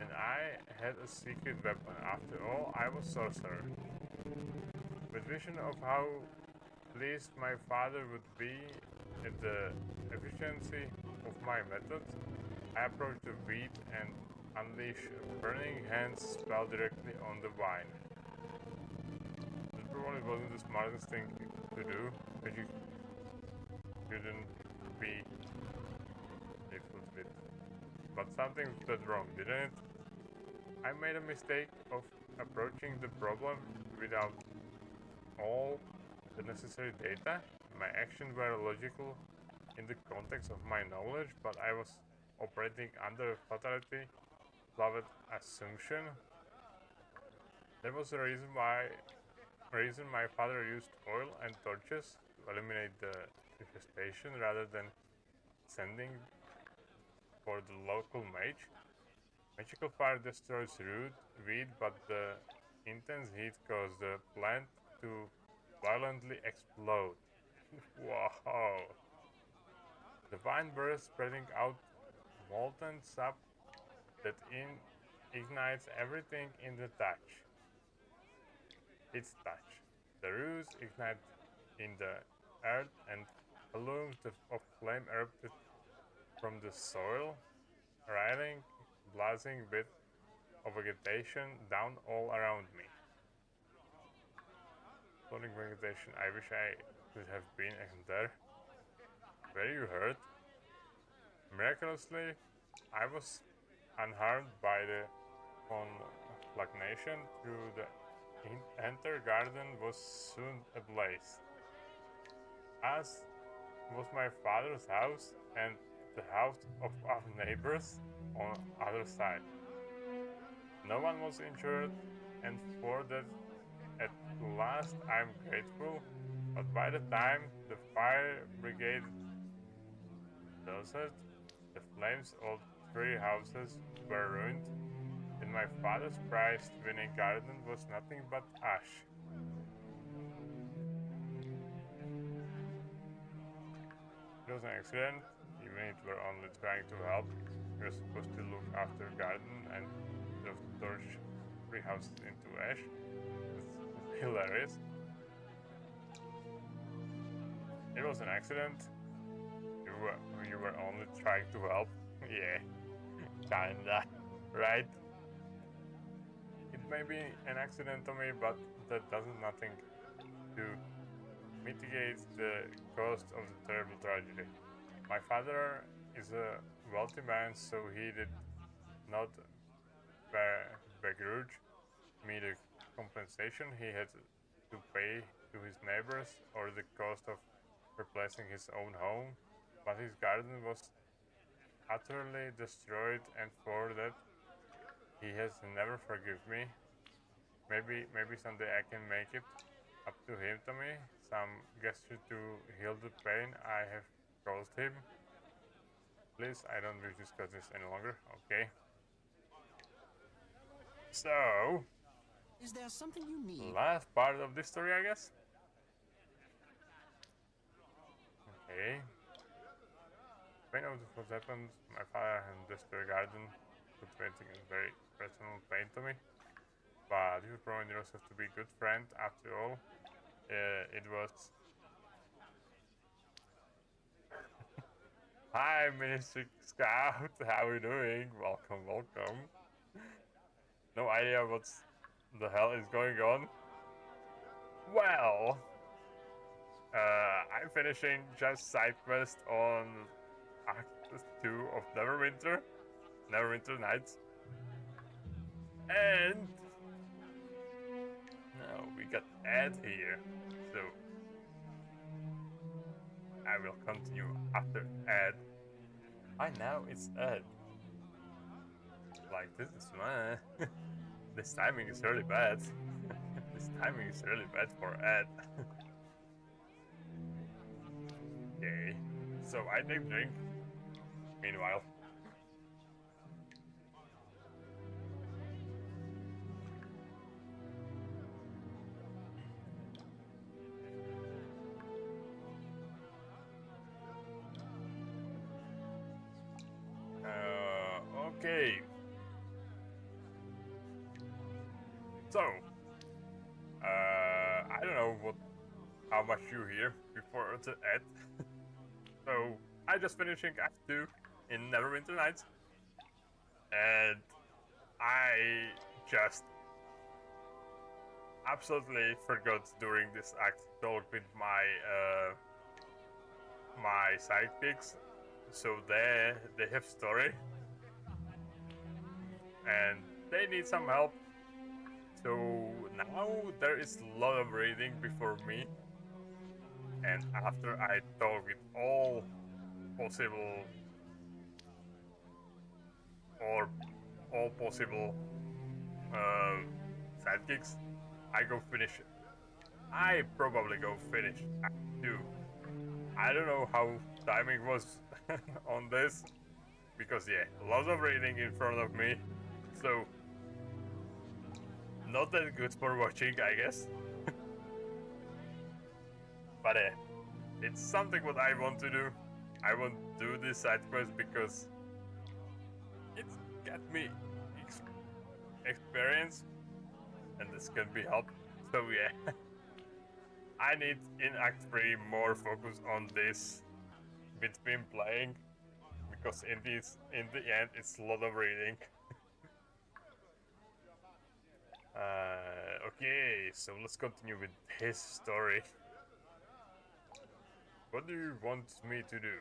and I had a secret weapon. After all, I was sorcerer. With vision of how pleased my father would be at the efficiency of my method, I approached the weed and unleashed a burning hand spell directly on the vine. This probably wasn't the smartest thing to do, but you couldn't be difficult with. But something went wrong, didn't it? I made a mistake of approaching the problem without all the necessary data. My actions were logical in the context of my knowledge, but I was operating under a fatality loved assumption. There was a reason my father used oil and torches to eliminate the infestation rather than sending for the local mage. Magical fire destroys root, weed, but the intense heat caused the plant to violently explode. Wow! The vine burst, spreading out molten sap that ignites everything in the touch. Its touch. The roots ignite in the earth, and plumes of flame erupted from the soil, raining blazing bit of vegetation down all around me. Floating vegetation, I wish I could have been there. Were you hurt? Miraculously, I was unharmed by the conflagration. Through the entire garden was soon ablaze, as was my father's house and the house of our neighbors on the other side. No one was injured, and for that at last I'm grateful, but by the time the fire brigade does it, the flames of 3 houses were ruined, and my father's prize-winning garden was nothing but ash. It was an accident, even if we were only trying to help. We were supposed to look after the garden and torch 3 houses into ash. It's hilarious. It was an accident. You were only trying to help. Yeah, kinda, right? It may be an accident to me, but that doesn't nothing to mitigate the cost of the terrible tragedy. My father is a wealthy man, so he did not begrudge me the compensation he had to pay to his neighbors or the cost of replacing his own home, but his garden was utterly destroyed, and for that he has never forgiven me. Maybe someday I can make it up to him to me, some gesture to heal the pain I have caused him. Please, I don't wish to discuss this any longer. Okay. So, Is there something you need? last part of this story, I guess. Okay. Pain of what happened, my father had destroyed the garden, cultivating a very personal pain to me. But you proven yourself to be a good friend after all. It was. Hi, Ministry Scout. How are you doing? Welcome, welcome. No idea what the hell is going on. Well, I'm finishing just side quest on Act 2 of Neverwinter Nights. And now we got Ed here, so I will continue after Ed. I know it's Ed. Like, this is fun. This timing is really bad. This timing is really bad for Ed. Okay, so I take drink. Meanwhile. Okay. So, I don't know how much you hear before the end. So, I just finishing Act 2 in Neverwinter Nights, and I just absolutely forgot during this act to talk with my sidekicks. So they have story, and they need some help. So now there is a lot of reading before me, and after I talk with all possible or all possible sidekicks, I go finish. I probably go finish Act 2. I don't know how timing was on this, because yeah, lots of reading in front of me, so not that good for watching, I guess. But it's something what I want to do. I want to do this side quest because it's got me experience, and this can be helped. So yeah, I need in Act 3 more focus on this between playing, because in the end it's a lot of reading. Okay, so let's continue with his story. What do you want me to do?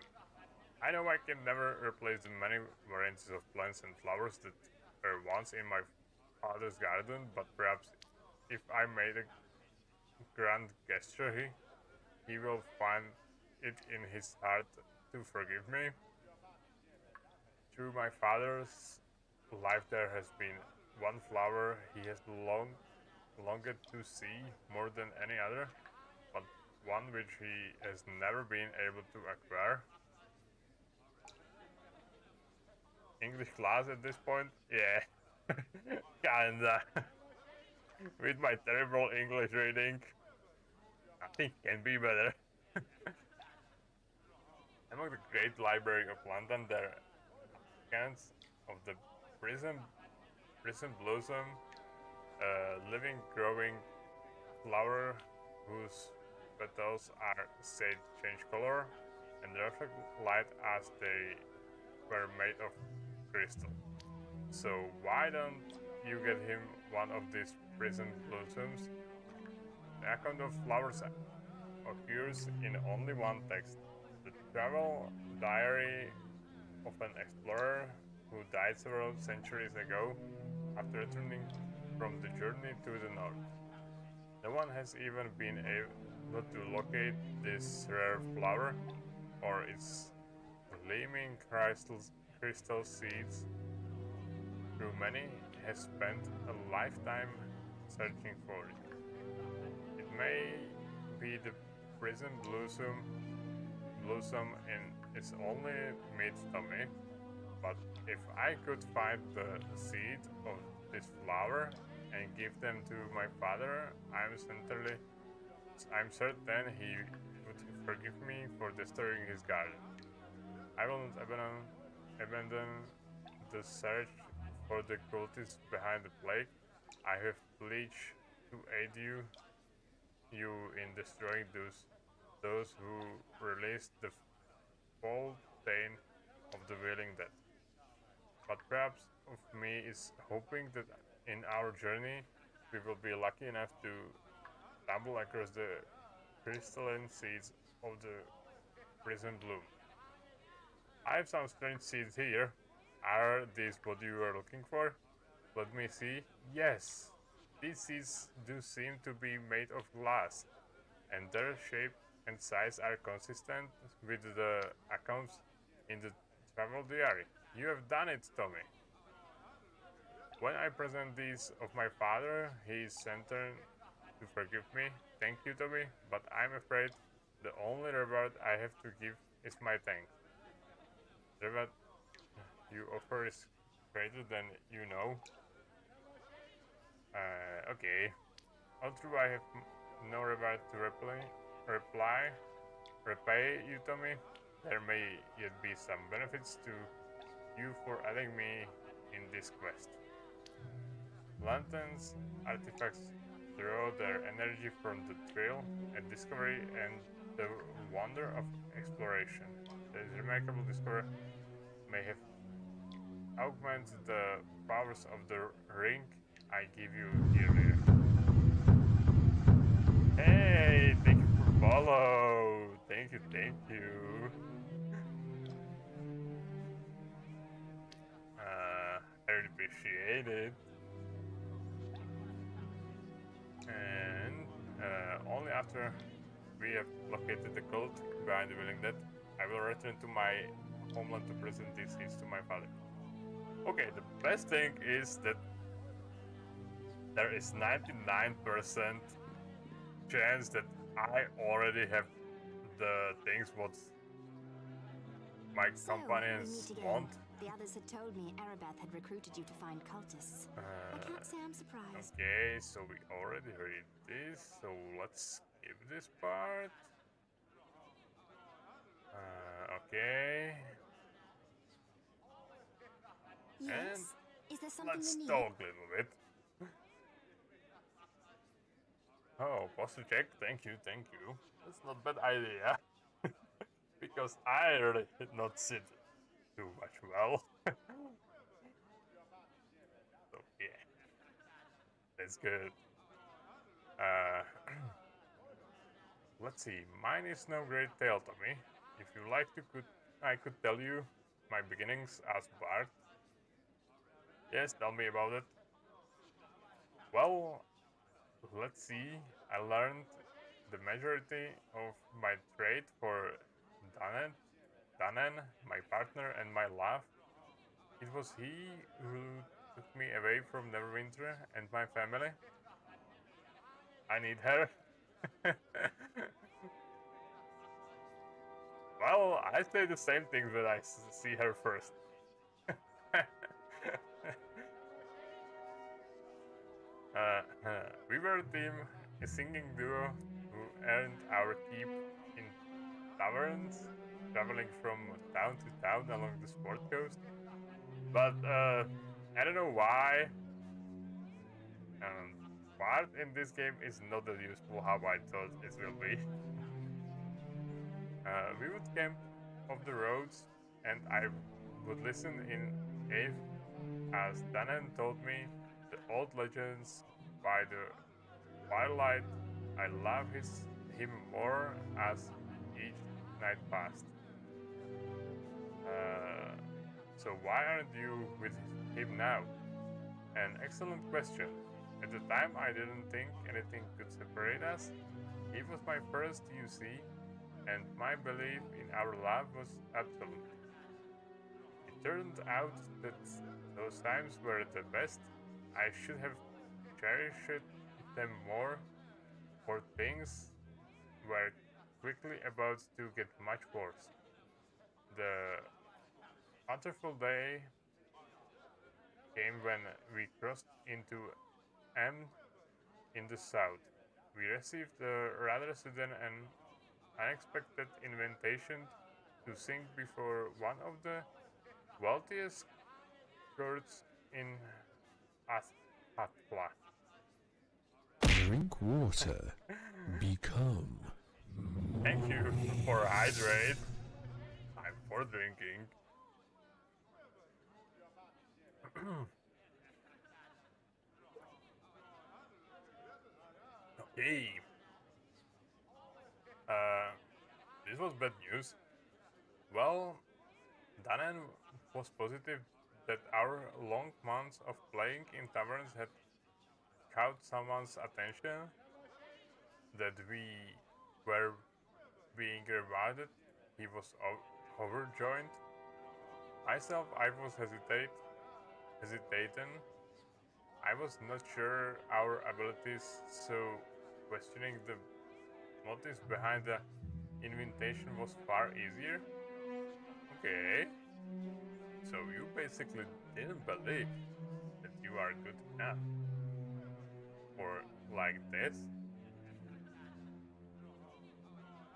I know I can never replace the many varieties of plants and flowers that were once in my father's garden, but perhaps if I made a grand gesture, he will find it in his heart to forgive me. Through my father's life there has been one flower he has longed to see more than any other, but one which he has never been able to acquire. English class at this point? Yeah, kinda. With my terrible English reading, nothing can be better. Among the great library of London, there are accounts of the prison blossom, a living, growing flower whose petals are said change color and reflect light as they were made of crystal. So why don't you get him one of these prison blossoms? The account of flowers occurs in only one text, the travel diary of an explorer who died several centuries ago after returning from the journey to the north. No one has even been able to locate this rare flower or its gleaming crystal seeds. Through many has spent a lifetime searching for it. It may be the prison blossom in its only meat tummy, but if I could find the seed of this flower and give them to my father, I'm certain he would forgive me for destroying his garden. I will not abandon the search for the cultists behind the plague. I have pledged to aid you in destroying those who released the foul stain of the willing dead. But perhaps of me is hoping that in our journey we will be lucky enough to stumble across the crystalline seeds of the prison bloom. I have some strange seeds here. Are these what you are looking for? Let me see. Yes, these seeds do seem to be made of glass, and their shape and size are consistent with the accounts in the travel diary. You have done it, Tommy. When I present these of my father, he is certain to forgive me. Thank you, Tommy, but I'm afraid the only reward I have to give is my thanks. The reward you offer is greater than you know. Okay. Although I have no reward to repay you, Tommy, there may yet be some benefits to you for adding me in this quest. Lanterns artifacts draw their energy from the thrill and discovery and the wonder of exploration. This remarkable discovery may have augmented the powers of the ring I give you earlier. Hey, thank you for follow. Thank you, thank you. I really appreciate it. And only after we have located the cult behind the building that I will return to my homeland to present these things to my father. Okay, the best thing is that there is 99% chance that I already have the things what my companions want. The others had told me Erebeth had recruited you to find cultists. I can't say I'm surprised. Okay, so we already read this, so let's skip this part. Okay. Yes? Is there something Let's you need? talk a little bit. Oh, posture check. Thank you, thank you. That's not a bad idea. Because I really did not sit too much well. So yeah. That's good. Let's see. Mine is no great tale to me. If you like to I could tell you my beginnings as Bard. Yes, tell me about it. Well, let's see. I learned the majority of my trade for Danen, my partner and my love. It was he who took me away from Neverwinter and my family. I need her. Well, I say the same thing when I see her first. We were a team, a singing duo who earned our keep in taverns, traveling from town to town along the sport coast. But I don't know why. Part in this game is not as useful how I thought it will be. We would camp off the roads, and I would listen in awe as Danan told me the old legends by the firelight. I love him more as each night passed. So why aren't you with him now? An excellent question. At the time I didn't think anything could separate us. He was my first UC, and my belief in our love was absolute. It turned out that those times were the best. I should have cherished them more, for things were quickly about to get much worse. The wonderful day came when we crossed into M in the south. We received a rather sudden and unexpected invitation to sing before one of the wealthiest courts in Atla. Drink water. Become. Thank you for hydrate. I'm for drinking. Okay. This was bad news. Well, Danan was positive that our long months of playing in taverns had caught someone's attention, that we were being rewarded. He was overjoyed. Myself, I was hesitating. I was not sure our abilities, so questioning the motives behind the invitation was far easier. Okay. So you basically didn't believe that you are good enough for like this.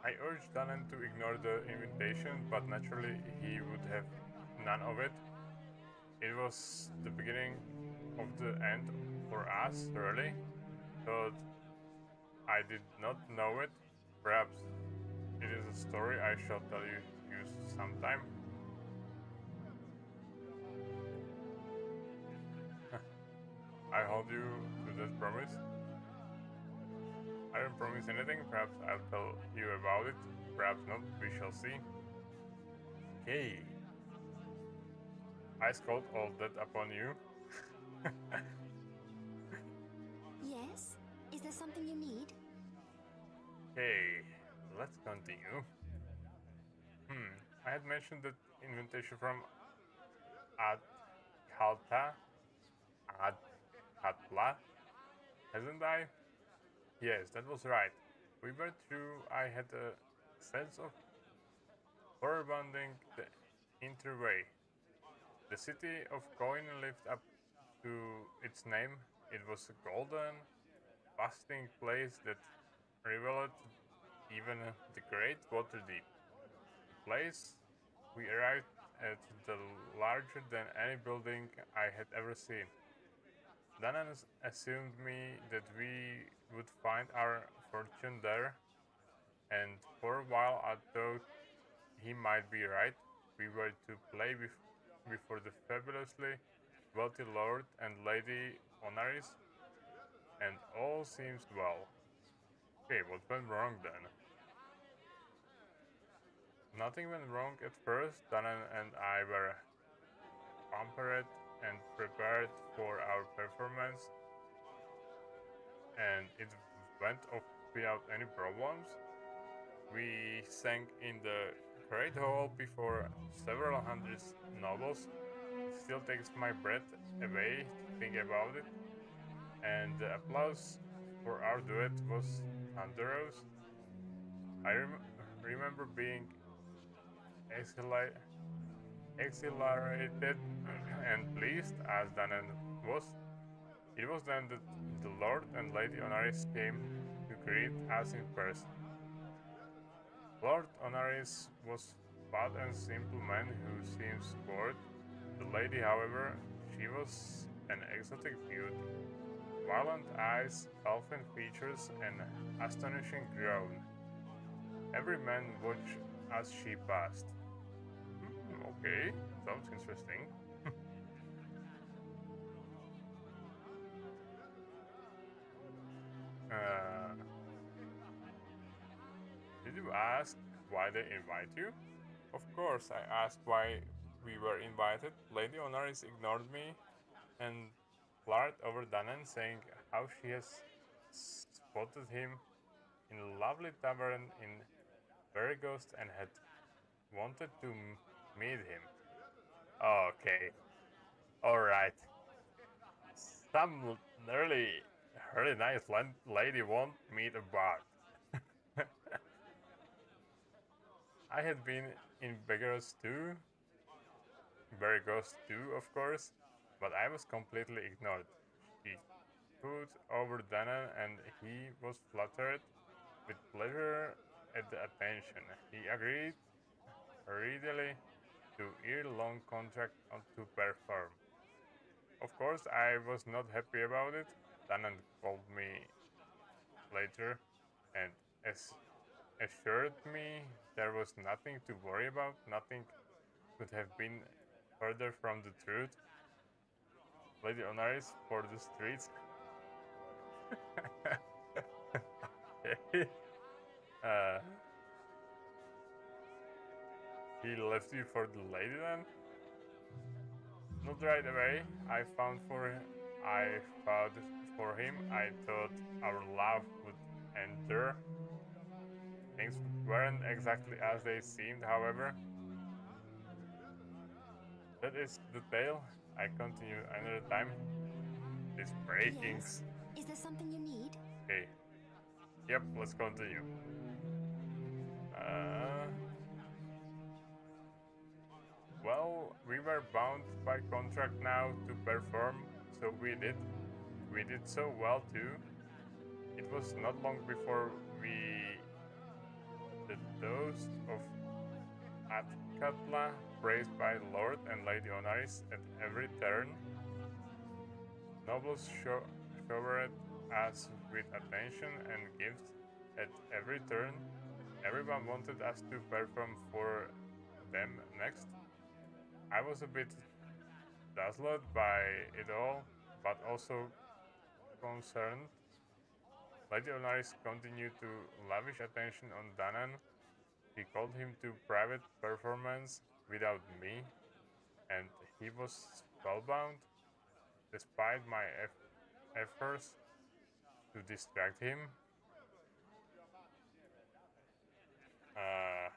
I urged Danan to ignore the invitation, but naturally he would have none of it. it was the beginning of the end for us, really. But I did not know it. Perhaps it is a story I shall tell you sometime. I hold you to that promise. I don't promise anything, perhaps I'll tell you about it, perhaps not, we shall see. Okay. I scold all that upon you. Yes? Is there something you need? Okay, let's continue. I had mentioned that invitation from Ad Kalta, Ad Katla, hasn't I? Yes, that was right. We went through, I had a sense of foreboding the interway. The city of Coin lived up to its name. It was a golden, bustling place that reveled even the great Waterdeep. The place we arrived at the larger than any building I had ever seen. Danan assumed me that we would find our fortune there, and for a while I thought he might be right. We were to play before the fabulously wealthy Lord and Lady Onaris, and all seems well. Okay, what went wrong then? Nothing went wrong at first. Danan and I were pampered and prepared for our performance, and it went off without any problems. We sang in the great hall before several hundred nobles. It still takes my breath away to think about it, and the applause for our duet was thunderous. I remember being exhilarated and pleased as Danan was. It was then that the Lord and Lady Onaris came to greet us in person. Lord Onaris was fat and simple man who seems bored. The lady, however, she was an exotic beauty. Violent eyes, elfin features, and astonishing groan. Every man watched as she passed. Okay, sounds interesting. Did you ask why they invite you? Of course, I asked why we were invited. Lady Onaris ignored me and flared over Danan, saying how she has spotted him in a lovely tavern in Vergost and had wanted to meet him. Okay, alright. Some really nice lady won't meet a bard. I had been in Vergost too, of course, but I was completely ignored. She stood over Danan and he was flattered with pleasure at the attention. He agreed readily to year-long contract to perform. Of course, I was not happy about it. Danan called me later and assured me there was nothing to worry about, nothing could have been further from the truth. Lady Onaris for the streets. uh, he left you for the lady then? Not right away. I found for him. I thought our love would endure. Things weren't exactly as they seemed, however. That is the tale. I continue another time. These breakings. Yes? Is there something you need? Okay. Yep, let's continue. Well, we were bound by contract now to perform, so we did. We did so well too. It was not long before the toast of At Ascatla, praised by Lord and Lady Onaris at every turn. Nobles showered us with attention and gifts at every turn. Everyone wanted us to perform for them next. I was a bit dazzled by it all, but also concerned. Lady Onaris continued to lavish attention on Danan. He called him to private performance without me, and he was spellbound, despite my efforts to distract him. Uh,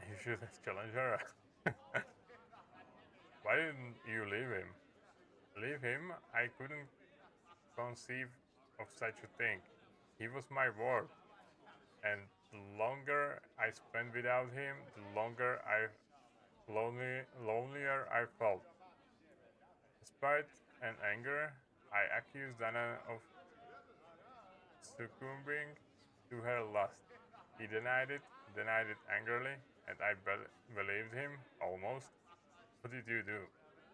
you should have challenged her. Why didn't you leave him? Leave him? I couldn't conceive of such a thing. He was my ward, and the longer I spent without him, the lonelier I felt. Despite an anger, I accused Dana of succumbing to her lust. He denied it angrily, and I believed him, almost. What did you do?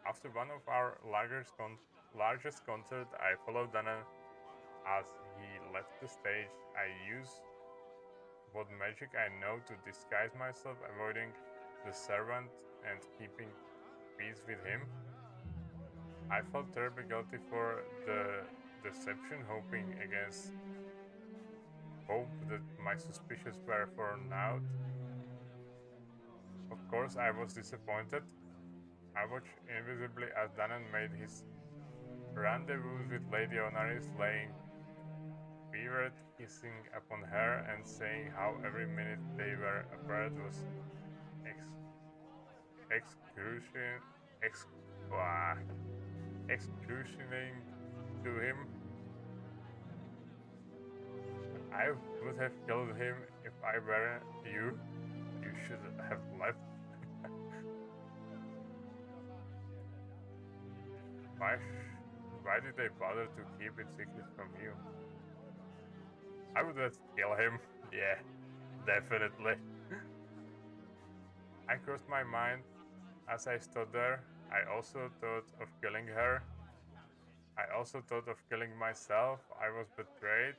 After one of our largest concerts, I followed Dana as he left the stage. I used what magic I know to disguise myself, avoiding the servant and keeping peace with him. I felt terribly guilty for the deception, hoping against hope that my suspicions were found out. Of course, I was disappointed. I watched invisibly as Danan made his rendezvous with Lady Onaris, laying fevered kissing upon her and saying how every minute they were apart was excruciating, excruciating to him. I would have killed him if I weren't you. You should have left. Why did they bother to keep it secret from you? I would have killed him. Yeah, definitely. I crossed my mind as I stood there. I also thought of killing her. I also thought of killing myself. I was betrayed,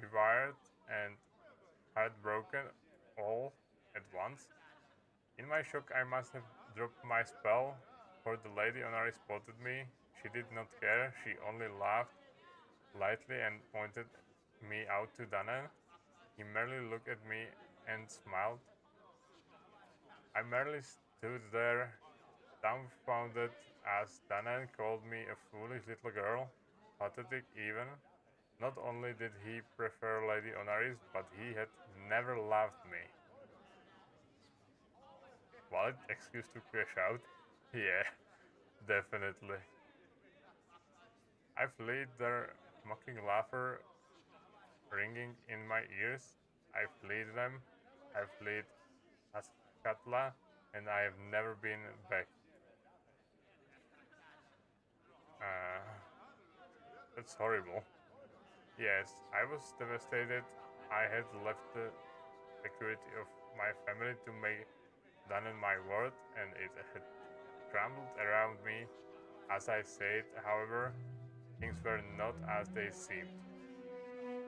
rewired, and heartbroken all at once. In my shock, I must have dropped my spell, for the Lady Honori spotted me. She did not care. She only laughed lightly and pointed me out to Danan. He merely looked at me and smiled. I merely stood there, dumbfounded, as Danan called me a foolish little girl, pathetic even. Not only did he prefer Lady Onaris, but he had never loved me. Valid excuse to crash out? Yeah, definitely. I fled, their mocking laughter ringing in my ears. I fled them. I fled Ascatla, and I have never been back. Uh, that's horrible. Yes, I was devastated. I had left the security of my family to make Danan my word, and it had trembled around me. As I said, however, things were not as they seemed.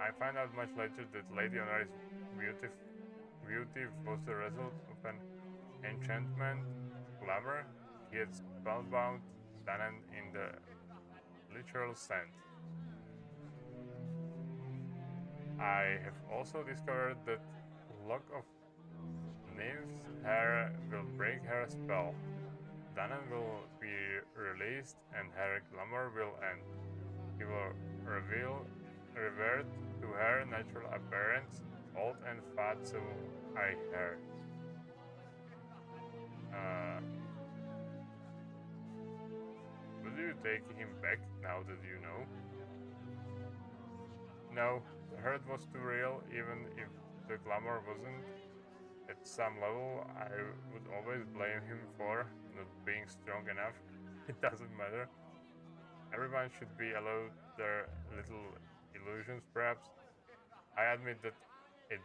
I found out much later that Lady Honoris' beauty was the result of an enchantment. Glamour, he had spellbound Danan in the literal sense. I have also discovered that lock of Nymph's hair will break her spell. Danan will be released and her glamour will end. He will revert to her natural appearance, old and fat, so I heard. Will you take him back now that you know? No, the hurt was too real, even if the glamour wasn't. At some level, I would always blame him for not being strong enough. It doesn't matter. Everyone should be allowed their little illusions, perhaps. I admit that it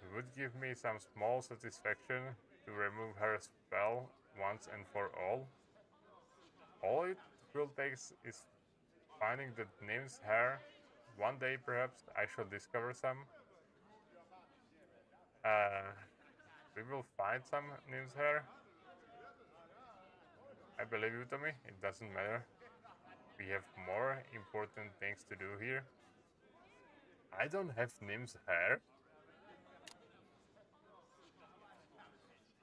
It would give me some small satisfaction to remove her spell once and for all. All it will take is finding the nymph's hair. One day, perhaps, I shall discover some. We will find some nymph's hair. I believe you, Tommy. It doesn't matter. We have more important things to do here. I don't have nymph's hair.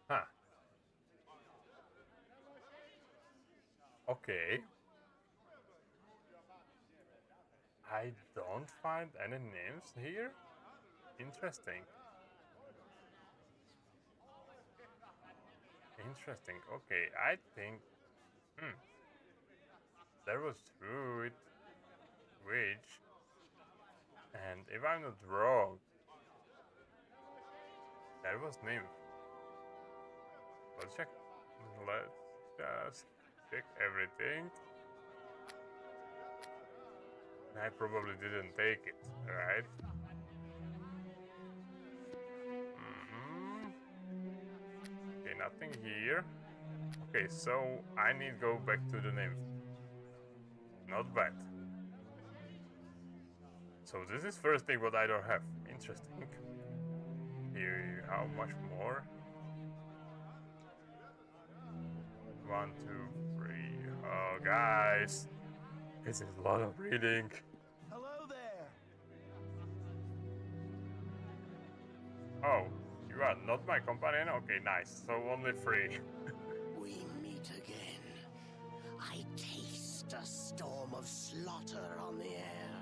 Huh. Okay. I don't find any nymphs here. Interesting. Interesting. Okay, I think... There was Druid, Witch, and if I'm not wrong, there was Nymph. Let's check. Let's just check everything. I probably didn't take it, right? Okay, nothing here. Okay, so I need to go back to the Nymph. Not bad. So this is first thing what I don't have. Interesting. Here, how much more? 1, 2, 3. Oh, guys, this is a lot of reading. Hello there. Oh, you are not my companion? Okay, nice. So only 3. We meet again. I taste a storm of slaughter on the air.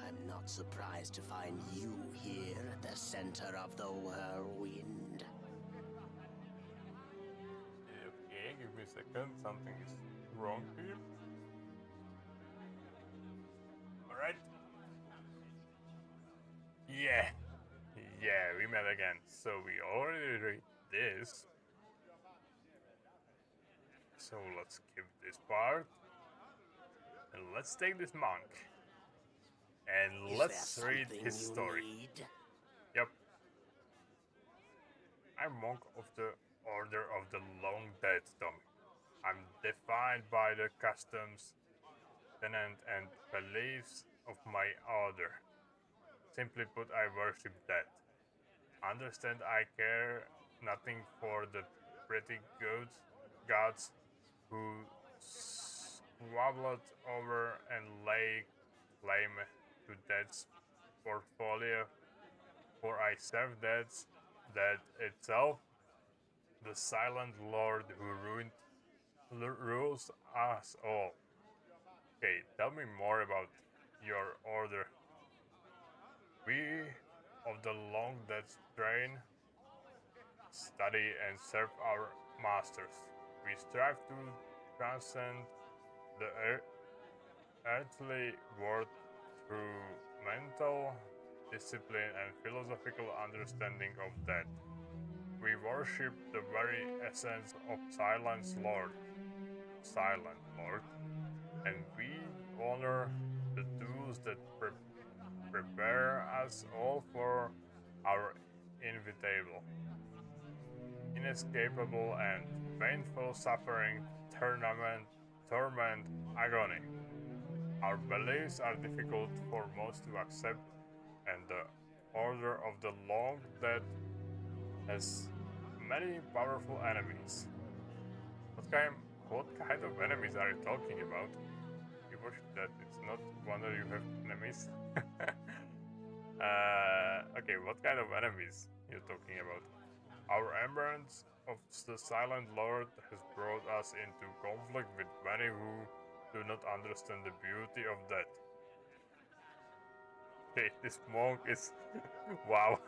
I'm not surprised to find you here at the center of the whirlwind. Okay, give me a second. Something is wrong here. Alright. Yeah. Yeah, we met again. So we already read this. So let's skip this part. And let's take this monk. And let's read his story. Yep. I'm monk of the Order of the Long Dead, Tommy. I'm defined by the customs, tenet, and beliefs of my order. Simply put, I worship death. Understand I care nothing for the pretty gods who squabbled over and lay claim to death's portfolio, for I serve death itself, the silent lord who rules us all. Okay, tell me more about your order. We of the Long Dead strain study and serve our masters. We strive to transcend the earthly world through mental discipline and philosophical understanding of death. We worship the very essence of Silent Lord, and we honor the tools that prepare us all for our inevitable, inescapable, and painful suffering, torment, agony. Our beliefs are difficult for most to accept, and the Order of the Long Dead has many powerful enemies. What kind of enemies are you talking about? You worship that. It's not wonder you have enemies. Okay, what kind of enemies you talking about? Our remembrance of the Silent Lord has brought us into conflict with many who do not understand the beauty of death. Okay, this monk is... wow.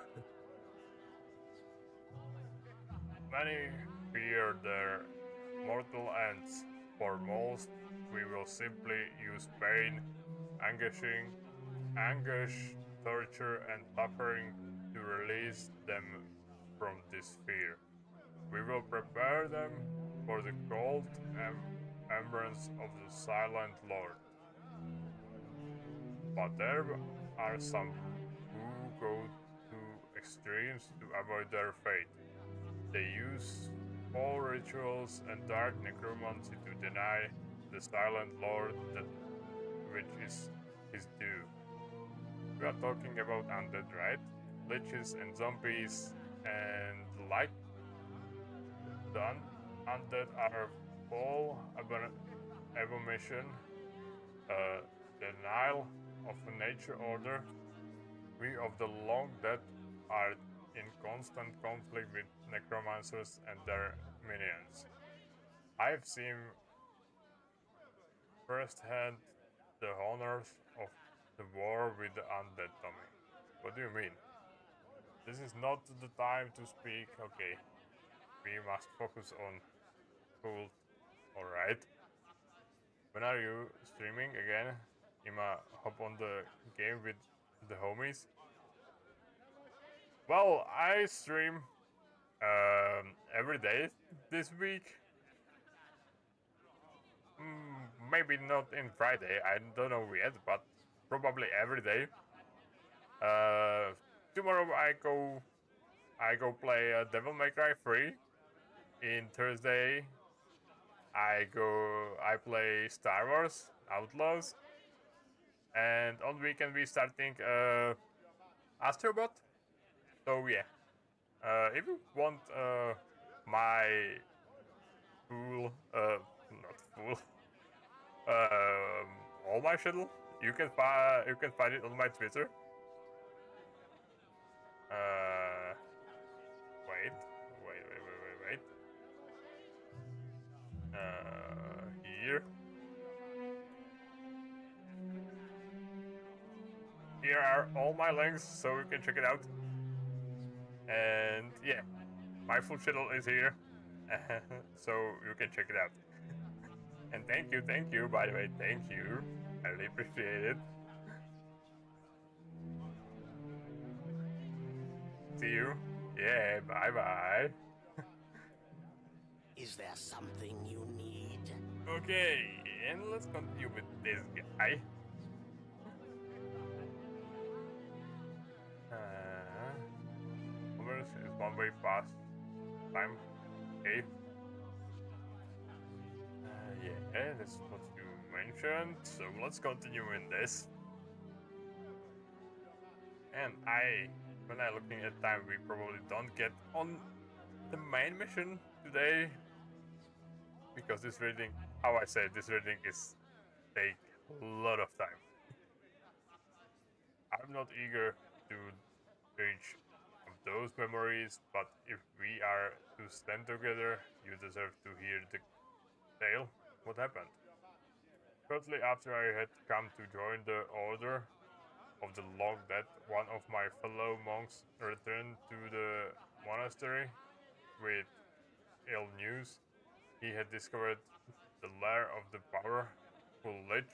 Many fear their mortal ends. For most, we will simply use pain, anguish, torture, and suffering to release them from this fear. We will prepare them for the cold embrace of the Silent Lord. But there are some who go to extremes to avoid their fate. They use all rituals and dark necromancy to deny the Silent Lord that which is his due. We are talking about undead, right? Liches and zombies, and like the undead are full abomination, denial of a nature order. We of the long dead are in constant conflict with necromancers and their minions. I've seen firsthand the honors of the war with the undead, Tommy. What do you mean? This is not the time to speak. Okay, we must focus on school. Alright. When are you streaming again? Ima, hop on the game with the homies. Well, I stream every day this week. Maybe not in Friday, I don't know yet, but probably every day. Tomorrow I go play Devil May Cry 3. In Thursday I play Star Wars Outlaws, and on weekend we starting Astrobot. So yeah, if you want my full not full all my schedule, you can find it on my Twitter. Wait. Here. Here are all my links, so you can check it out. And yeah, my full channel is here, so you can check it out. And thank you, by the way, thank you. I really appreciate it. See you. Yeah, bye. Is there something you need? Okay, and let's continue with this guy. Commerce is one way past time. Okay. Yeah, that's what you mentioned. So let's continue in this. And when I looking at time, we probably don't get on the main mission today, because this reading, how I said, this reading is take a lot of time. I'm not eager to reach those memories, but if we are to stand together, you deserve to hear the tale. What happened? Shortly after I had come to join the Order of the Long Dead, one of my fellow monks returned to the monastery with ill news. He had discovered the lair of the powerful Lich.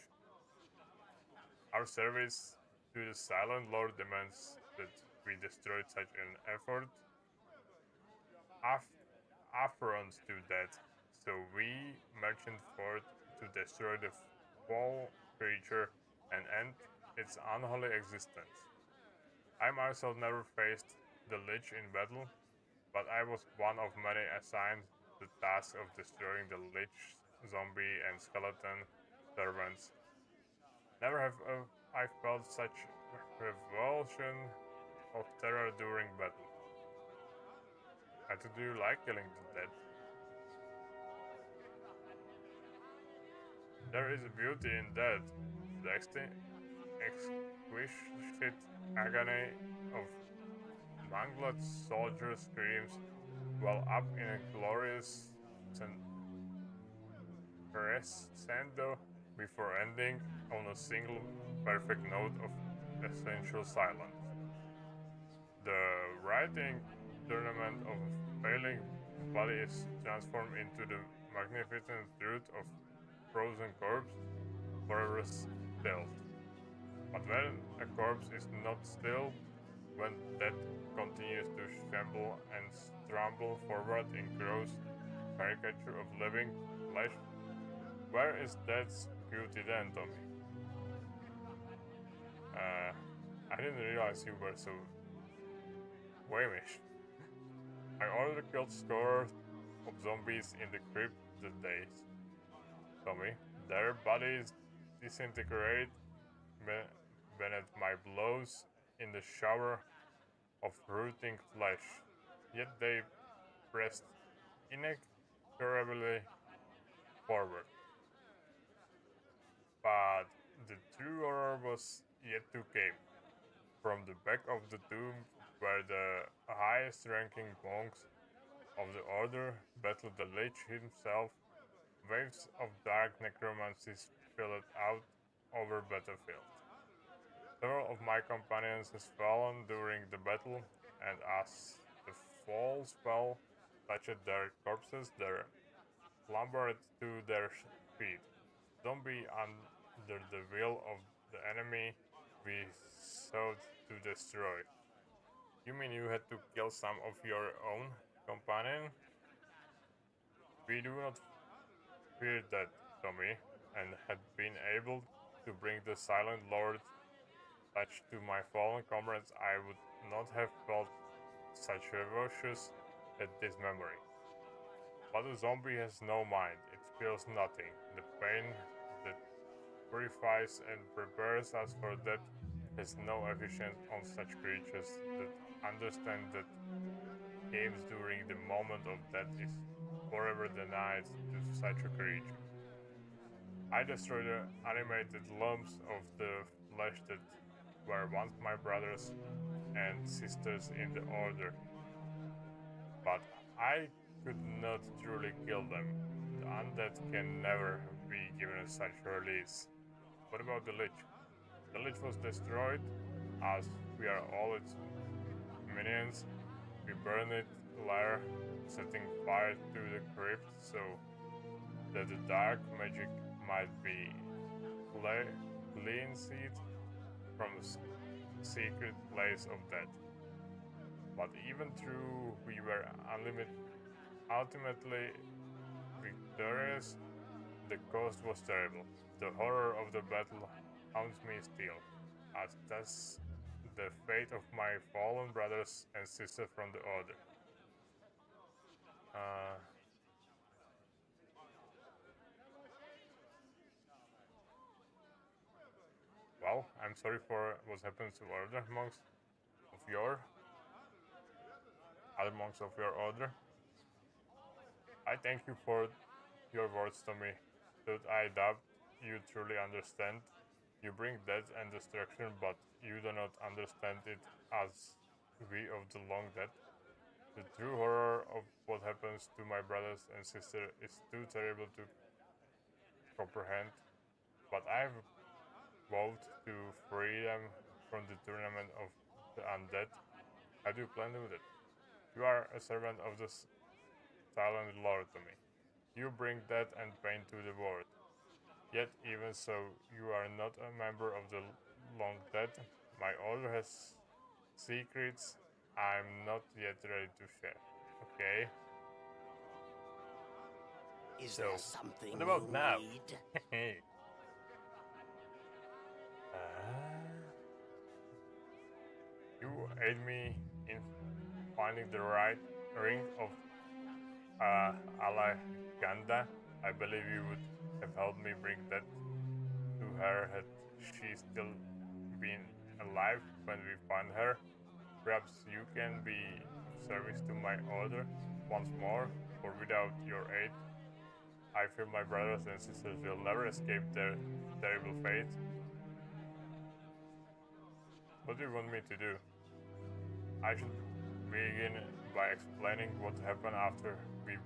Our service to the Silent Lord demands that we destroy such an effort. Affront to that, so we marched forth to destroy the foul creature and end its unholy existence. I myself never faced the Lich in battle, but I was one of many assigned the task of destroying the Lich, zombie, and skeleton servants. Never have I felt such revulsion of terror during battle. And do you like killing the dead? There is a beauty in that. The exquisite agony of mangled soldier screams while up in a glorious crescendo before ending on a single perfect note of essential silence. The writing tournament of failing body is transformed into the magnificent truth of frozen corpse, forever stilled. But when a corpse is not still, when death continues to shamble and stumble forward in gross caricature of living flesh, where is death's beauty then, Tommy? I didn't realize you were so Wamish. I already killed scores of zombies in the crypt that day, Tommy. Their bodies disintegrate beneath my blows in the shower of rotting flesh, yet they pressed inexorably forward. But the true horror was yet to come. From the back of the tomb, where the highest-ranking monks of the order battled the Lich himself, waves of dark necromancy spilled out over battlefield. Several of my companions has fallen during the battle, and as the fall spell touched their corpses, they lumbered to their feet. Zombie under the will of the enemy we sought to destroy. You mean you had to kill some of your own companion? We do not fear that, Tommy, and had been able to bring the Silent Lord touch to my fallen comrades, I would not have felt such revulsions at this memory. But a zombie has no mind, it feels nothing. The pain that purifies and prepares us for death has no efficacy on such creatures that understand that games during the moment of death is forever denied to such a creature. I destroy the animated lumps of the flesh that were once my brothers and sisters in the order, but I could not truly kill them. The undead can never be given such release. What about the Lich? The Lich was destroyed, as we are all its minions. We burned its lair, setting fire to the crypt so that the dark magic might be cleansed from the secret place of death. But even though we were ultimately victorious, the cost was terrible. The horror of the battle haunts me still, as does the fate of my fallen brothers and sisters from the Order. Well, I'm sorry for what happened to other monks of your other monks of your order. I thank you for your words to me, that I doubt you truly understand. You bring death and destruction, but you do not understand it as we of the long dead. The true horror of what happens to my brothers and sisters is too terrible to comprehend, but I have vowed to free them from the tournament of the undead. How do you plan to do that? You are a servant of the Silent Lord to me. You bring death and pain to the world. Yet even so, you are not a member of the long dead. My order has secrets I'm not yet ready to share. Okay? Is So, there something what about you now? need? You aid me in finding the right ring of Alaganda. I believe you would have helped me bring that to her had she still been alive when we find her. Perhaps you can be of service to my order once more, for without your aid, I fear my brothers and sisters will never escape their terrible fate. What do you want me to do? I should begin by explaining what happened after we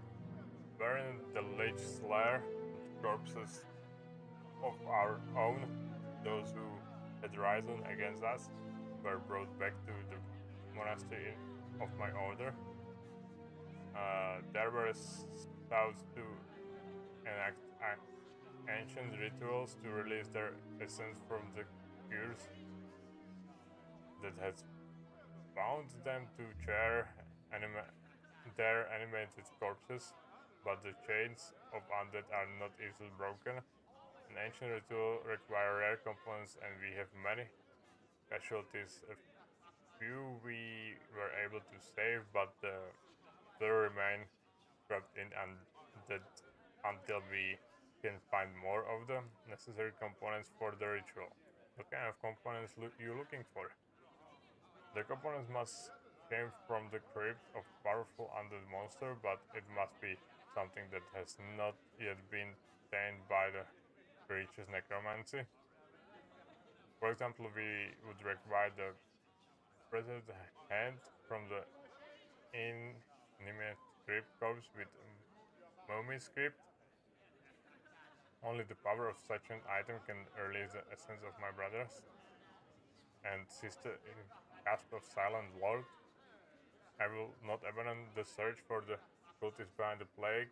burned the Lich's lair. The corpses of our own, those who had risen against us, were brought back to the monastery of my order. There were sought to enact ancient rituals to release their essence from the curse that had bound them to their animated corpses, but the chains of undead are not easily broken. An ancient ritual requires rare components, and we have many casualties few we were able to save, but they remain trapped in undead until we can find more of the necessary components for the ritual. What kind of components you looking for? The components must came from the crypt of powerful undead monster, but it must be something that has not yet been tainted by the creature's necromancy. For example, we would require the present hand from the inanimate crypt corpse with mummy script. Only the power of such an item can release the essence of my brothers and sister in Gasp of Silent Lord. I will not abandon the search for the cultists behind the plague.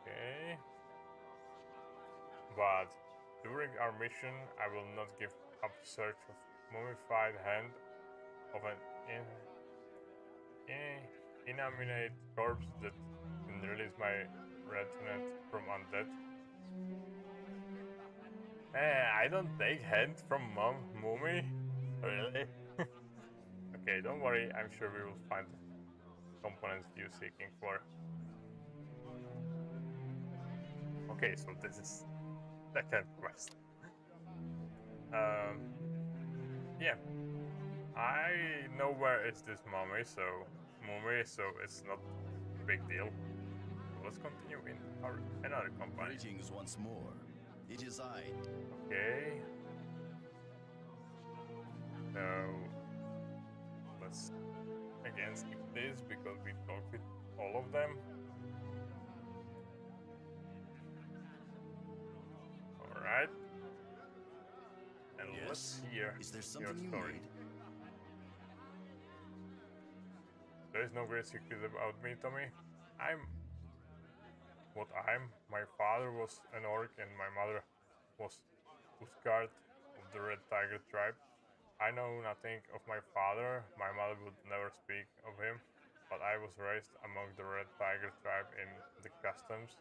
Okay. But during our mission, I will not give up search of mummified hand of an inanimate corpse that can release my retinue from undead. I don't take hand from mummy. Really? Okay, don't worry. I'm sure we will find components you're seeking for. Okay, so this is second quest. Yeah, I know where is this mummy, so it's not a big deal. Let's continue in our another company. Greetings once more. It is I. Okay. So let's again skip this because we talked with all of them. Alright. And let's hear Is there your something you story. need? There is no great secret about me, Tommy. I'm what I'm. My father was an orc and my mother was Uskard of the Red Tiger tribe. I know nothing of my father. My mother would never speak of him, but I was raised among the Red Tiger tribe in the customs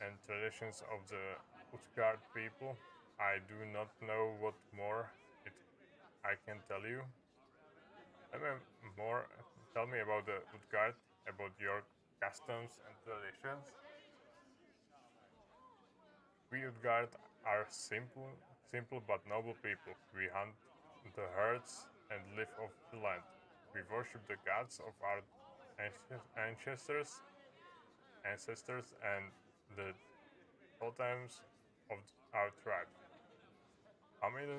and traditions of the Uskard people. I do not know what more I can tell you. Tell me about the Utgard, about your customs and traditions. We Utgard are simple but noble people. We hunt the herds and live off the land. We worship the gods of our ancestors and the totems of our tribe. How many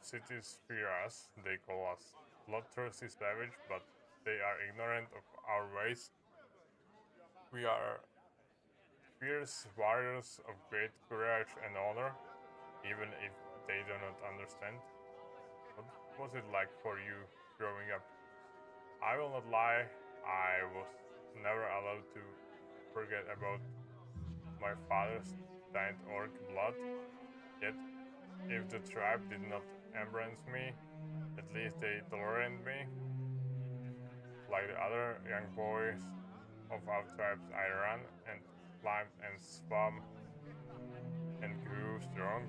cities fear us? They call us bloodthirsty savage, but they are ignorant of our ways. We are fierce warriors of great courage and honor, even if they do not understand. What was it like for you growing up? I will not lie, I was never allowed to forget about my father's stained orc blood, yet if the tribe did not embrace me, at least they tolerated me. Like the other young boys of our tribes, I ran and climbed and swam and grew strong.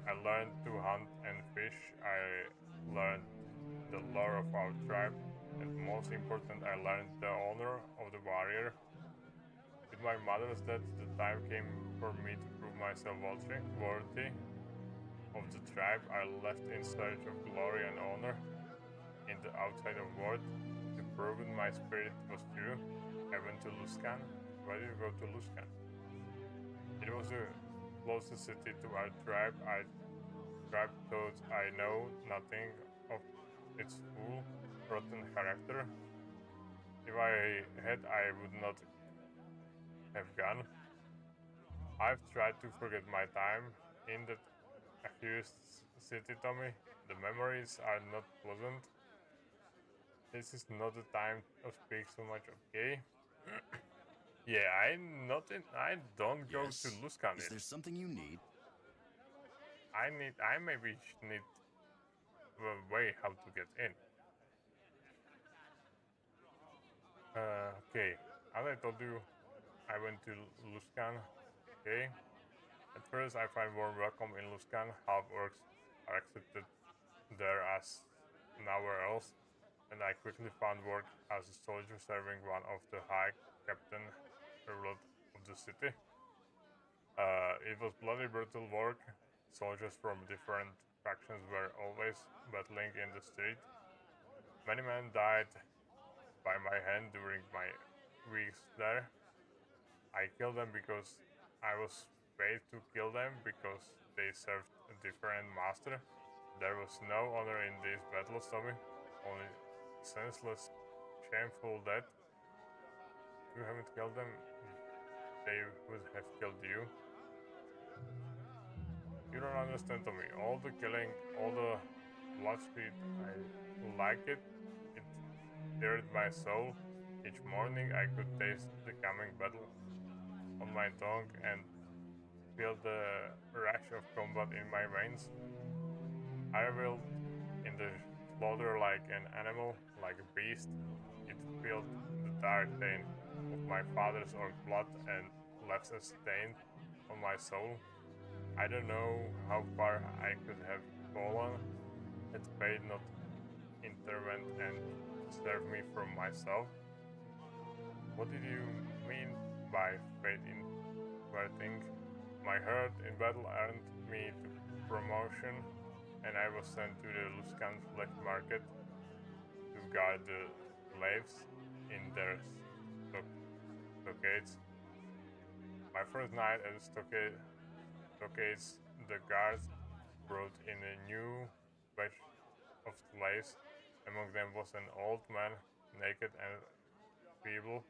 I learned to hunt and fish. I learned the lore of our tribe, and most important, I learned the honor of the warrior. With my mother's death, the time came for me to prove myself worthy of the tribe. I left in search of glory and honor in the outside of world. To prove my spirit was true, I went to Luskan. Why did you go to Luskan? It was the closest city to our tribe. Tribe thought I know nothing of its full, rotten character. If I had, I would not have gone. I've tried to forget my time in that accused city, Tommy. The memories are not pleasant. This is not the time to speak so much, okay? Yeah, I don't go to Luskan. Is there something you need? I maybe need a way how to get in. Okay, as I told you, I went to Luskan, okay? At first, I find warm welcome in Luskan. Half orcs are accepted there as nowhere else, and I quickly found work as a soldier serving one of the high captain ruled of the city. It was bloody brutal work. Soldiers from different factions were always battling in the street. Many men died by my hand during my weeks there. I killed them because I was paid to kill them because they served a different master. There was no honor in these battles, Tommy. Only senseless, shameful death. If you haven't killed them, they would have killed you. You don't understand, Tommy. All the killing, all the bloodshed, I like it. It stirred my soul. Each morning I could taste the coming battle on my tongue and feel the rush of combat in my veins. I reveled in the slaughter like an animal, like a beast. It filled the dark stain of my father's own blood and left a stain on my soul. I don't know how far I could have fallen had fate not intervened and saved me from myself. What did you mean by fate intervening? My hurt in battle earned me the promotion, and I was sent to the Luskan flesh market to guard the slaves in their stockades. My first night at the stockades, the guards brought in a new batch of slaves. Among them was an old man, naked and feeble.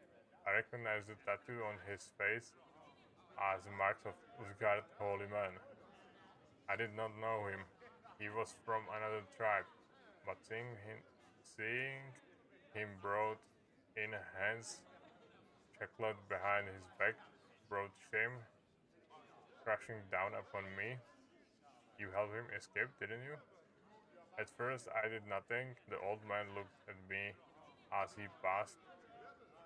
I recognized the tattoo on his face as the marks of Usgard holy man. I did not know him. He was from another tribe, but seeing him brought in hands shackled behind his back brought shame crashing down upon me. You helped him escape, didn't you? At first I did nothing. The old man looked at me as he passed,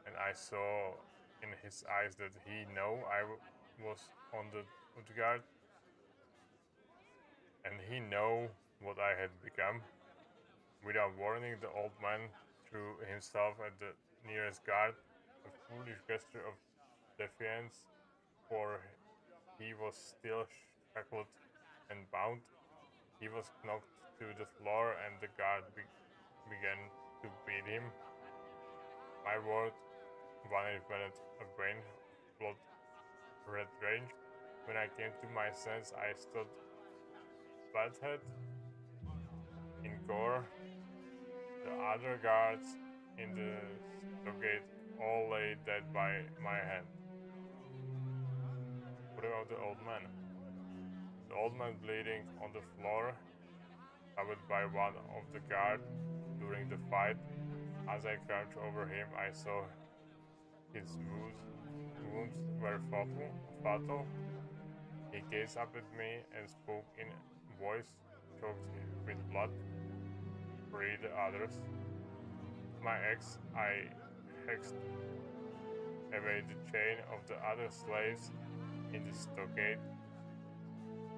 and I saw in his eyes that he knew I was on the Utgard, and he knew what I had become. Without warning, the old man threw himself at the nearest guard, a foolish gesture of defiance, for he was still shackled and bound. He was knocked to the floor, and the guard began to beat him. My word vanished beneath a brain of blood red rage. When I came to my sense, I stood battered in gore. The other guards in the stockade all lay dead by my hand. What about the old man? The old man bleeding on the floor, stabbed by one of the guards during the fight. As I crouched over him, I saw his wounds were fatal. He gazed up at me and spoke in a voice choked with blood. Free the others. My axe, I hexed away the chain of the other slaves in the stockade.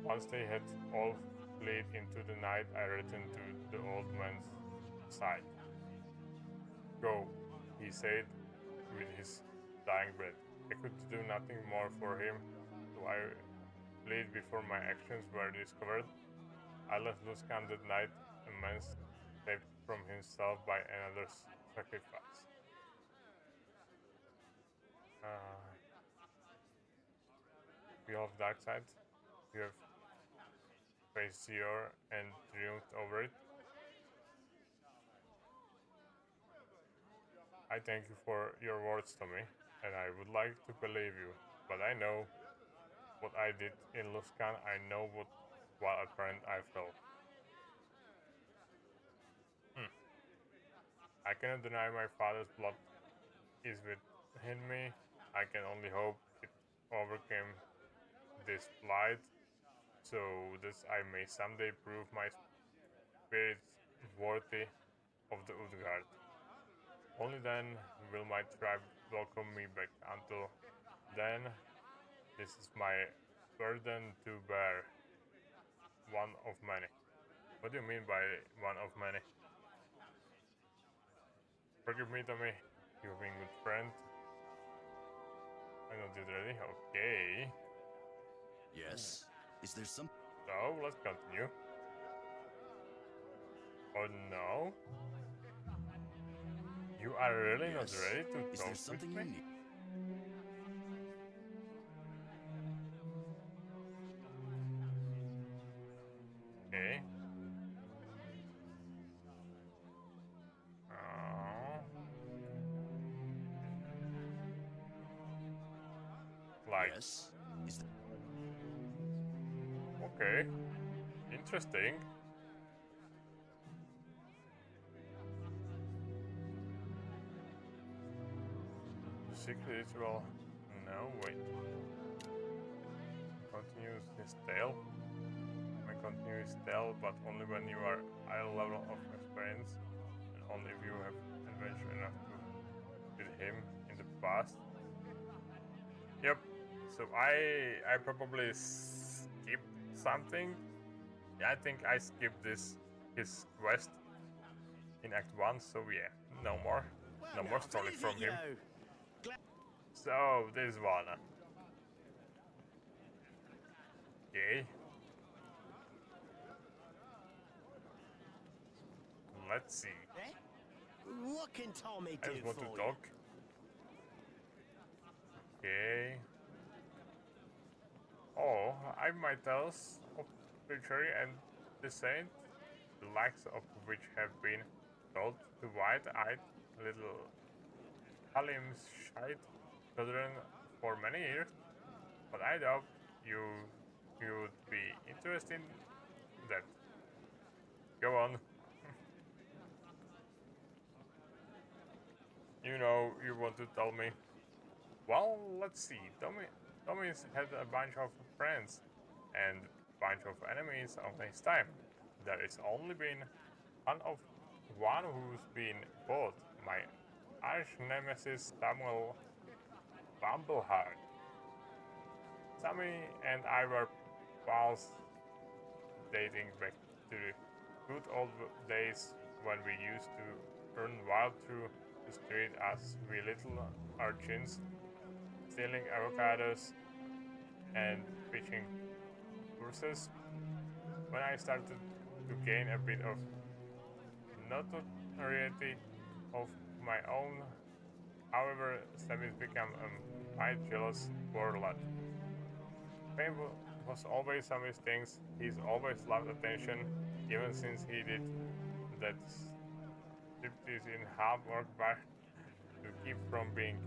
Once they had all fled into the night, I returned to the old man's side. Go, he said with his dying breath. I could do nothing more for him, so I fled before my actions were discovered. I left Luskan that night, a man saved from himself by another's sacrifice. You have dark side. You have faced your and triumphed over it. I thank you for your words to me, and I would like to believe you, but I know what I did in Luskan. I know what apparent I felt. I cannot deny my father's blood is within me. I can only hope it overcame this plight, so that I may someday prove my spirit worthy of the Utgard. Only then will my tribe welcome me back. Until then, this is my burden to bear. One of many. What do you mean by one of many? Forgive me, Tommy. You've been good friend. I got it ready. Okay. Yes? Is there some... So, let's continue. Oh no? You are really not Yes? ready to Is talk there something with you me? need? Okay. Oh. Like, Yes? Is there... okay. Interesting. The secret ritual. No, wait. Continues his tale. May continue his tale, but only when you are high level of experience, and only if you have adventure enough to with him in the past. Yep. So I probably skipped something. Yeah, I think I skipped his quest in Act 1. So yeah, no more story from him. So this one. Okay. Let's see. Eh? What can Tommy I do just want for to you? talk. Okay. Oh, I might tell us of Victory and the Saint, the likes of which have been told to wide-eyed little Halimshite children for many years, but I doubt you would be interested in that. Go on. You know you want to tell me. Well, let's see. Tommy's had a bunch of friends and bunch of enemies of his time. There is only been one who's been both my arch nemesis Samuel Bumbleheart. Sammy and I were pals dating back to the good old days when we used to run wild through the street as we little urchins, stealing avocados and pitching courses. When I started to gain a bit of notoriety of my own, however, Sammy's become a mighty jealous poor lad. Fame was always Sammy's things. He's always loved attention, even since he did that striptease in half-work bar to keep from being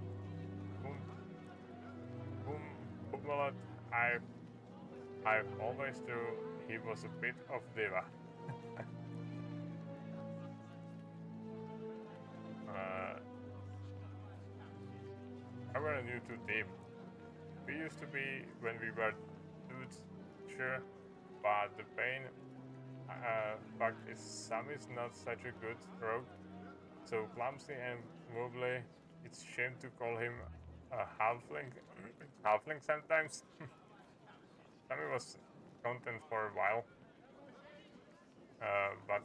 pummeled. I've always thought he was a bit of diva. I were new to deep. We used to be when we were dudes, sure, but the pain fact is Sam is not such a good rogue, so clumsy and wobbly. It's shame to call him a halfling. Halfling sometimes. Sammy was content for a while, but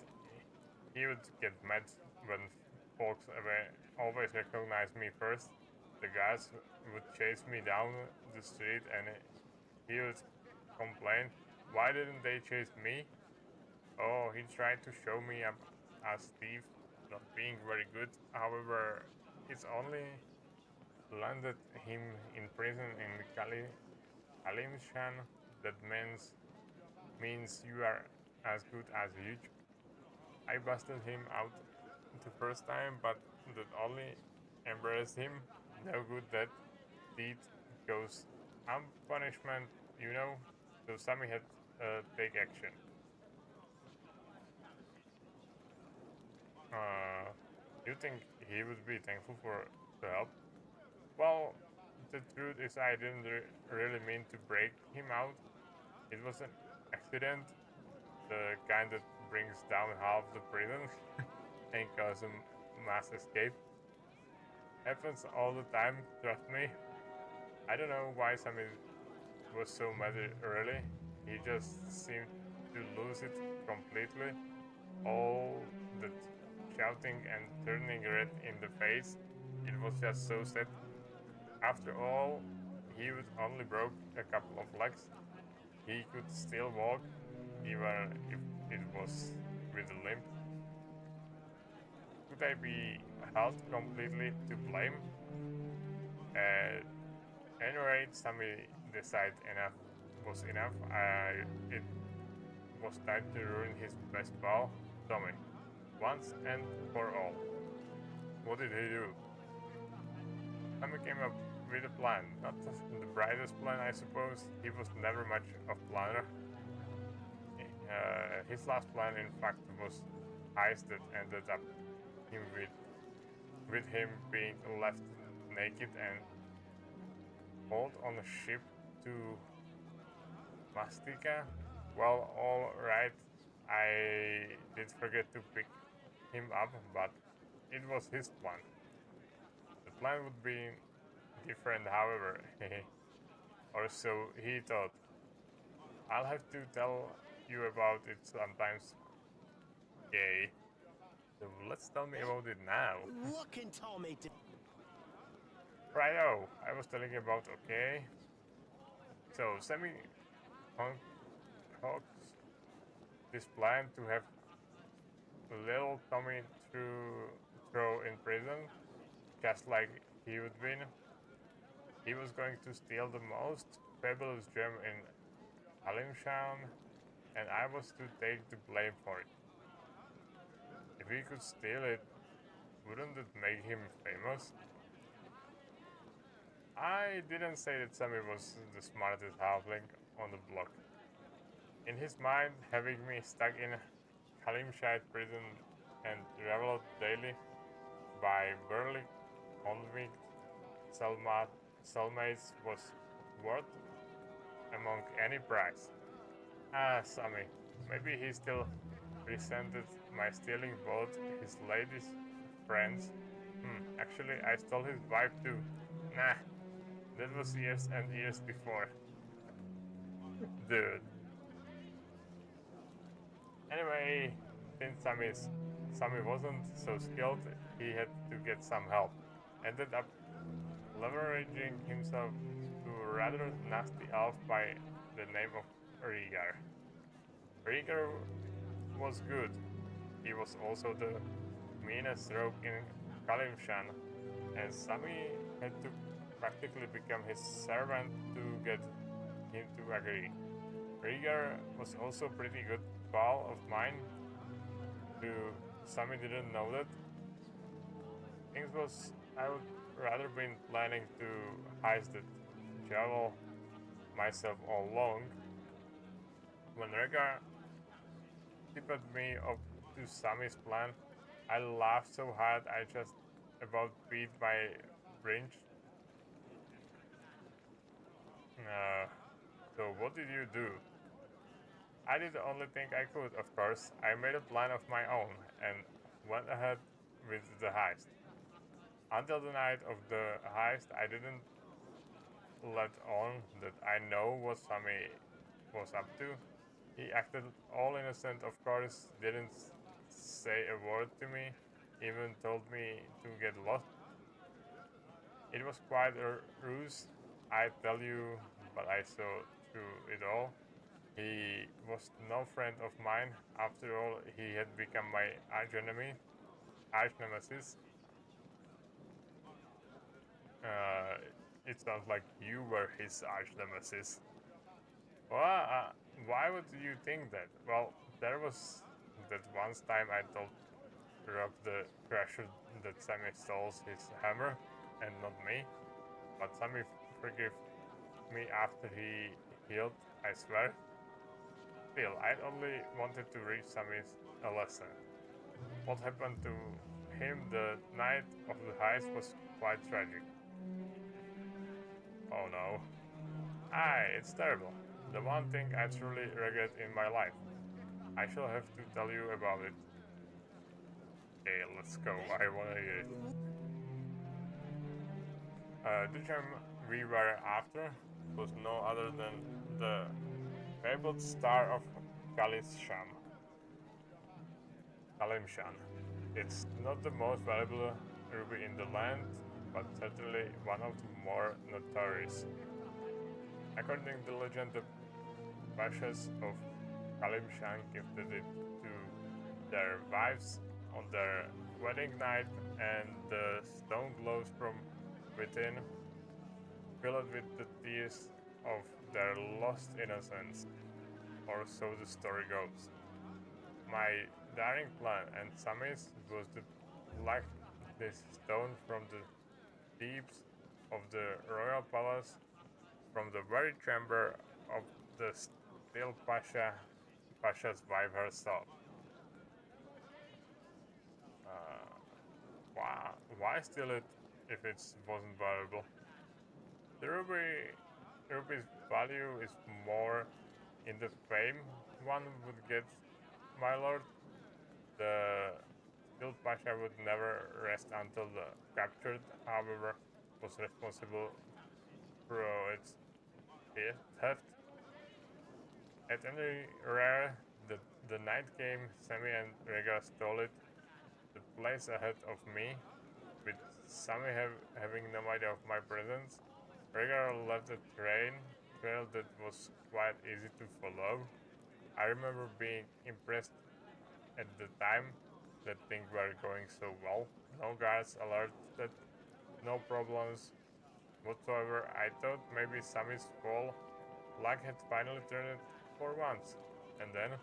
he would get mad when folks always recognized me first. The guys would chase me down the street and he would complain, why didn't they chase me? Oh, he tried to show me up as thief, not being very good. However, it's only landed him in prison in Kalimshan. That means you are as good as huge. I busted him out the first time, but that only embarrassed him. No good that deed goes unpunishment, you know. So Sammy had take action. You think he would be thankful for the help? Well, the truth is I didn't really mean to break him out. It was an accident, the kind that brings down half the prison and causes a mass escape. Happens all the time, trust me. I don't know why Sammy was so mad really. He just seemed to lose it completely. All that shouting and turning red in the face. It was just so sad. After all, he would only broke a couple of legs. He could still walk, even if it was with a limp. Could I be held completely to blame? Anyway, Sammy decided enough was enough. It was time to ruin his best pal, Tommy, once and for all. What did he do? Sammy came up with a plan. Not the brightest plan, I suppose. He was never much of a planner. His last plan, in fact, was heist that ended up him with him being left naked and hauled on a ship to Mastika. Well, alright, I did forget to pick him up, but it was his plan. The plan would be different, however, or so he thought. I'll have to tell you about it sometimes. Okay, so let's tell me about it now. What can Tommy do? Righto, I was telling you about, okay. So, Sammy concocts this plan to have little Tommy throw in prison, just like he would win. He was going to steal the most fabulous gem in Alimshan, and I was to take the blame for it. If he could steal it, wouldn't it make him famous? I didn't say that Sammy was the smartest halfling on the block. In his mind, having me stuck in Kalimshite prison and reveled daily by burly convict cellmates was worth among any price. Ah, Sammy, maybe he still resented my stealing both his lady's friends. Actually, I stole his wife too. Nah, that was years and years before. Dude. Anyway, since Sammy wasn't so skilled, he had to get some help. Ended up leveraging himself to a rather nasty elf by the name of Rhaegar. Rhaegar was good. He was also the meanest rogue in Kalimshan, and Sammy had to practically become his servant to get him to agree. Rhaegar was also a pretty good pal of mine, though Sammy didn't know that. Things was I would rather been planning to heist the javel myself all along. When Rhaegar tipped me up to Sammy's plan, I laughed so hard I just about beat my brains. So what did you do? I did the only thing I could, of course. I made a plan of my own and went ahead with the heist. Until the night of the heist, I didn't let on that I know what Sammy was up to. He acted all innocent, of course, didn't say a word to me, even told me to get lost. It was quite a ruse, I tell you, but I saw through it all. He was no friend of mine. After all, he had become my arch nemesis. It sounds like you were his arch nemesis. Well, why would you think that? Well, there was that once time I told Rob the Crusher that Sammy stole his hammer and not me. But Sammy forgave me after he healed, I swear. Still, I only wanted to reach Sammy's a lesson. What happened to him the night of the heist was quite tragic. Oh no. Aye, it's terrible. The one thing I truly regret in my life. I shall have to tell you about it. Okay, let's go. I wanna hear it. The gem we were after was no other than the fabled star of Kalimshan. It's not the most valuable ruby in the land, but certainly one of the more notorious. According to legend, the Pashas of Kalimshan gifted it to their wives on their wedding night, and the stone glows from within, filled with the tears of their lost innocence, or so the story goes. My daring plan and Sammy's was to pluck this stone from the deeps of the royal palace, from the very chamber of the still Pasha's wife herself. Why steal it if it wasn't valuable? The ruby's value is more in the fame one would get, my lord. The still Pasha would never rest until the captured, however, was responsible for its theft. At any rare, the night came, Sammy and Rega stole it, the place ahead of me, with Sammy having no idea of my presence. Rega left a trail that was quite easy to follow. I remember being impressed at the time that things were going so well. No guards alerted, no problems whatsoever. I thought maybe Sammy's fall luck had finally turned for once. And then,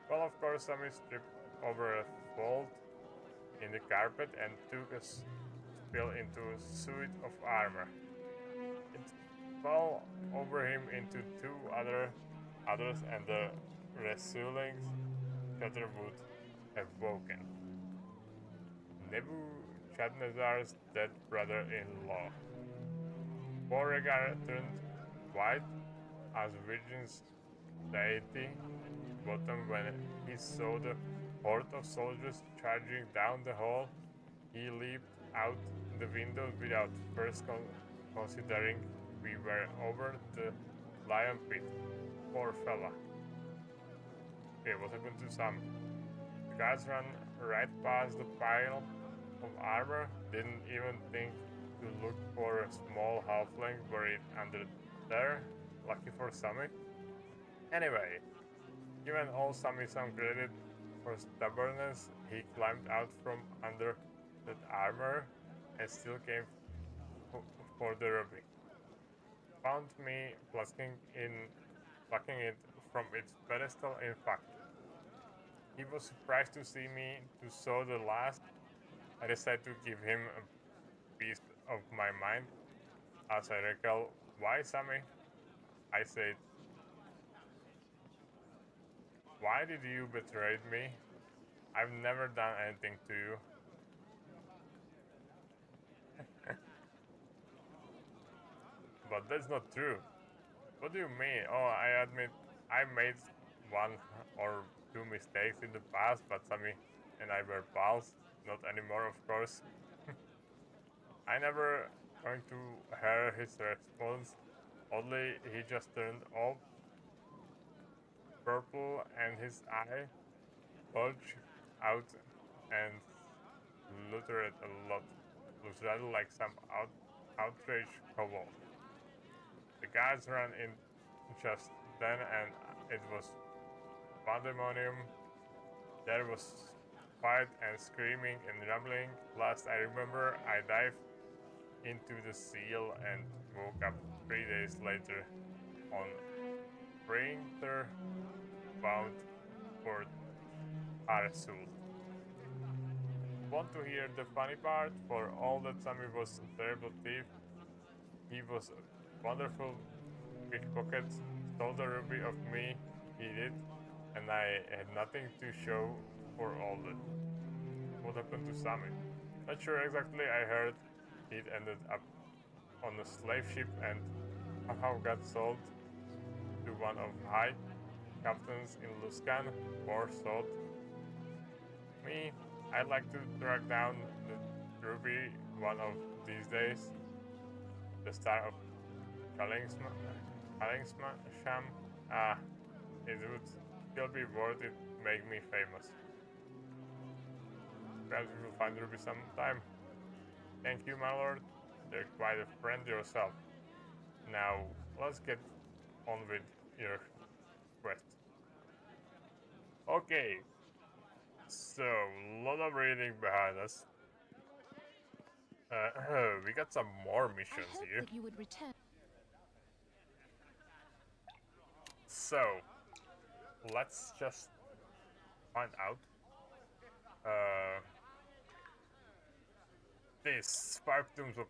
well, of course, Sammy tripped over a fold in the carpet and took a spill into a suit of armor. It fell over him into two others, and the resulting shatter would have woken Nebuchadnezzar's dead brother-in-law. Beauregard turned white as Virgin's deity bottom when he saw the horde of soldiers charging down the hall. He leaped out the window without first considering we were over the lion pit. Poor fella. Okay, what happened to Sam? The guards ran right past the pile of armor, didn't even think to look for a small halfling buried under there. Lucky for Sammy. Anyway, given all Sammy some credit for stubbornness, he climbed out from under that armor and still came for the ruby. Found me plucking it from its pedestal, in fact. He was surprised to see me to saw the last. I decided to give him a piece of my mind. As I recall, why, Sammy? I said, why did you betray me? I've never done anything to you. But that's not true. What do you mean? Oh, I admit I made one or two mistakes in the past, but Sammy and I were pals. Not anymore, of course. I never going to hear his response. Oddly, he just turned all purple and his eye bulged out and glittered a lot. Looks rather like some outraged kobold. The guards ran in just then, and it was pandemonium. There was fight and screaming and rumbling. Last I remember, I dived into the seal and woke up 3 days later on printer bound for Arsul. Want to hear the funny part? For all that Sammy was a terrible thief, he was a wonderful pickpocket, stole the ruby of me, he did, and I had nothing to show for all that. What happened to Sammy? Not sure exactly. I heard he'd ended up on a slave ship and somehow got sold to one of high captains in Luskan. Poor salt. Me, I'd like to track down the ruby one of these days. The star of Kalingsma Sham. It would still be worth it, make me famous. Perhaps we will find Ruby sometime. Thank you, my lord. You're quite a friend yourself. Now, let's get on with your quest. Okay. So, a lot of reading behind us. We got some more missions I hope here. that you would return. So, let's just find out. This 5 tombs of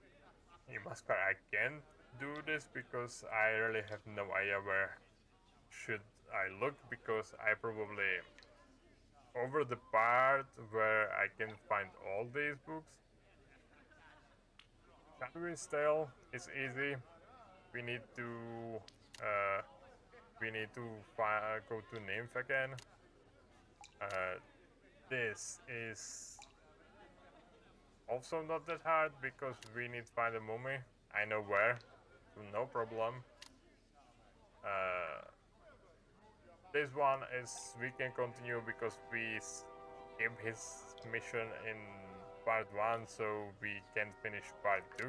Imaskar, I can't do this because I really have no idea where should I look, because I probably over the part where I can find all these books. Shadow's Tale is easy. We need to uh, go to Nymph again. This is also not that hard because we need to find a mummy. I know where, so no problem. This one is we can continue because we skip his mission in part 1, so we can finish part 2.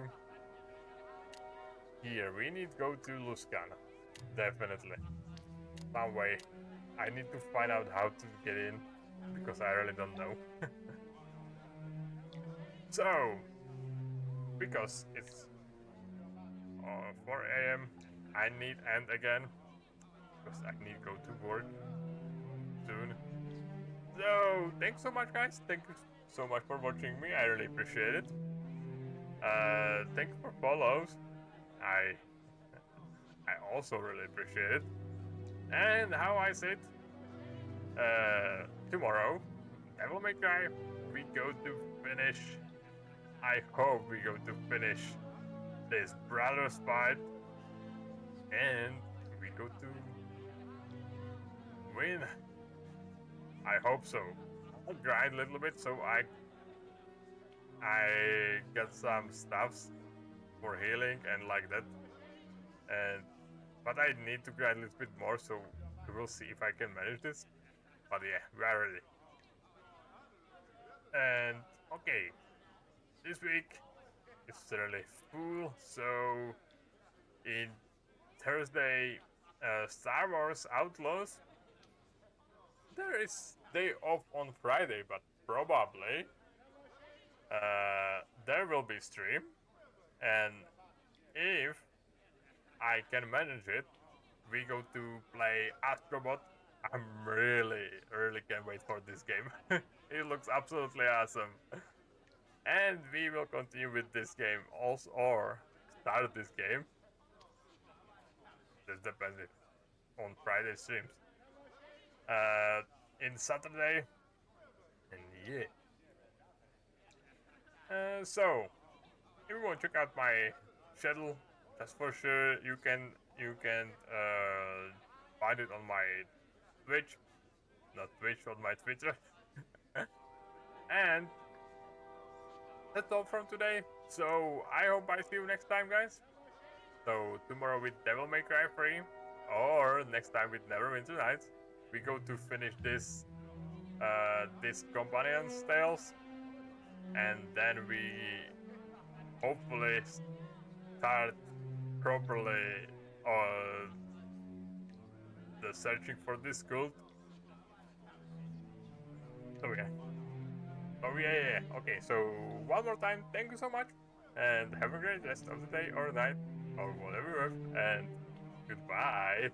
Here, we need to go to Luskan. Definitely. Some way. I need to find out how to get in, because I really don't know. So, because it's 4 AM, I need end again, because I need to go to work soon. So, thanks so much, guys. Thank you so much for watching me. I really appreciate it. Thank you for follows. I also really appreciate it. And how I said, tomorrow, Devil May Cry, we go to finish. I hope we go to finish this brother's fight, and we go to win. I hope so. I'll grind a little bit so I get some stuffs for healing and like that. But I need to grind a little bit more, so we will see if I can manage this. But yeah, we are ready. And okay, this week is really full, so in Thursday, Star Wars Outlaws, there is day off on Friday, but probably there will be stream, and if I can manage it, we go to play Astrobot. I'm really can't wait for this game. It looks absolutely awesome. And we will continue with this game also, or start this game. This depends on Friday streams. In Saturday, and yeah. So, if you want to check out my schedule, that's for sure. You can find it on my Twitch, not Twitch, on my Twitter. And that's all from today. So I hope I see you next time, guys. So tomorrow with Devil May Cry 3, or next time with Neverwinter Nights, we go to finish this companion's tales, and then we hopefully start properly the searching for this cult. So yeah. Oh yeah. Okay, so one more time, thank you so much, and have a great rest of the day or night or whatever, and goodbye.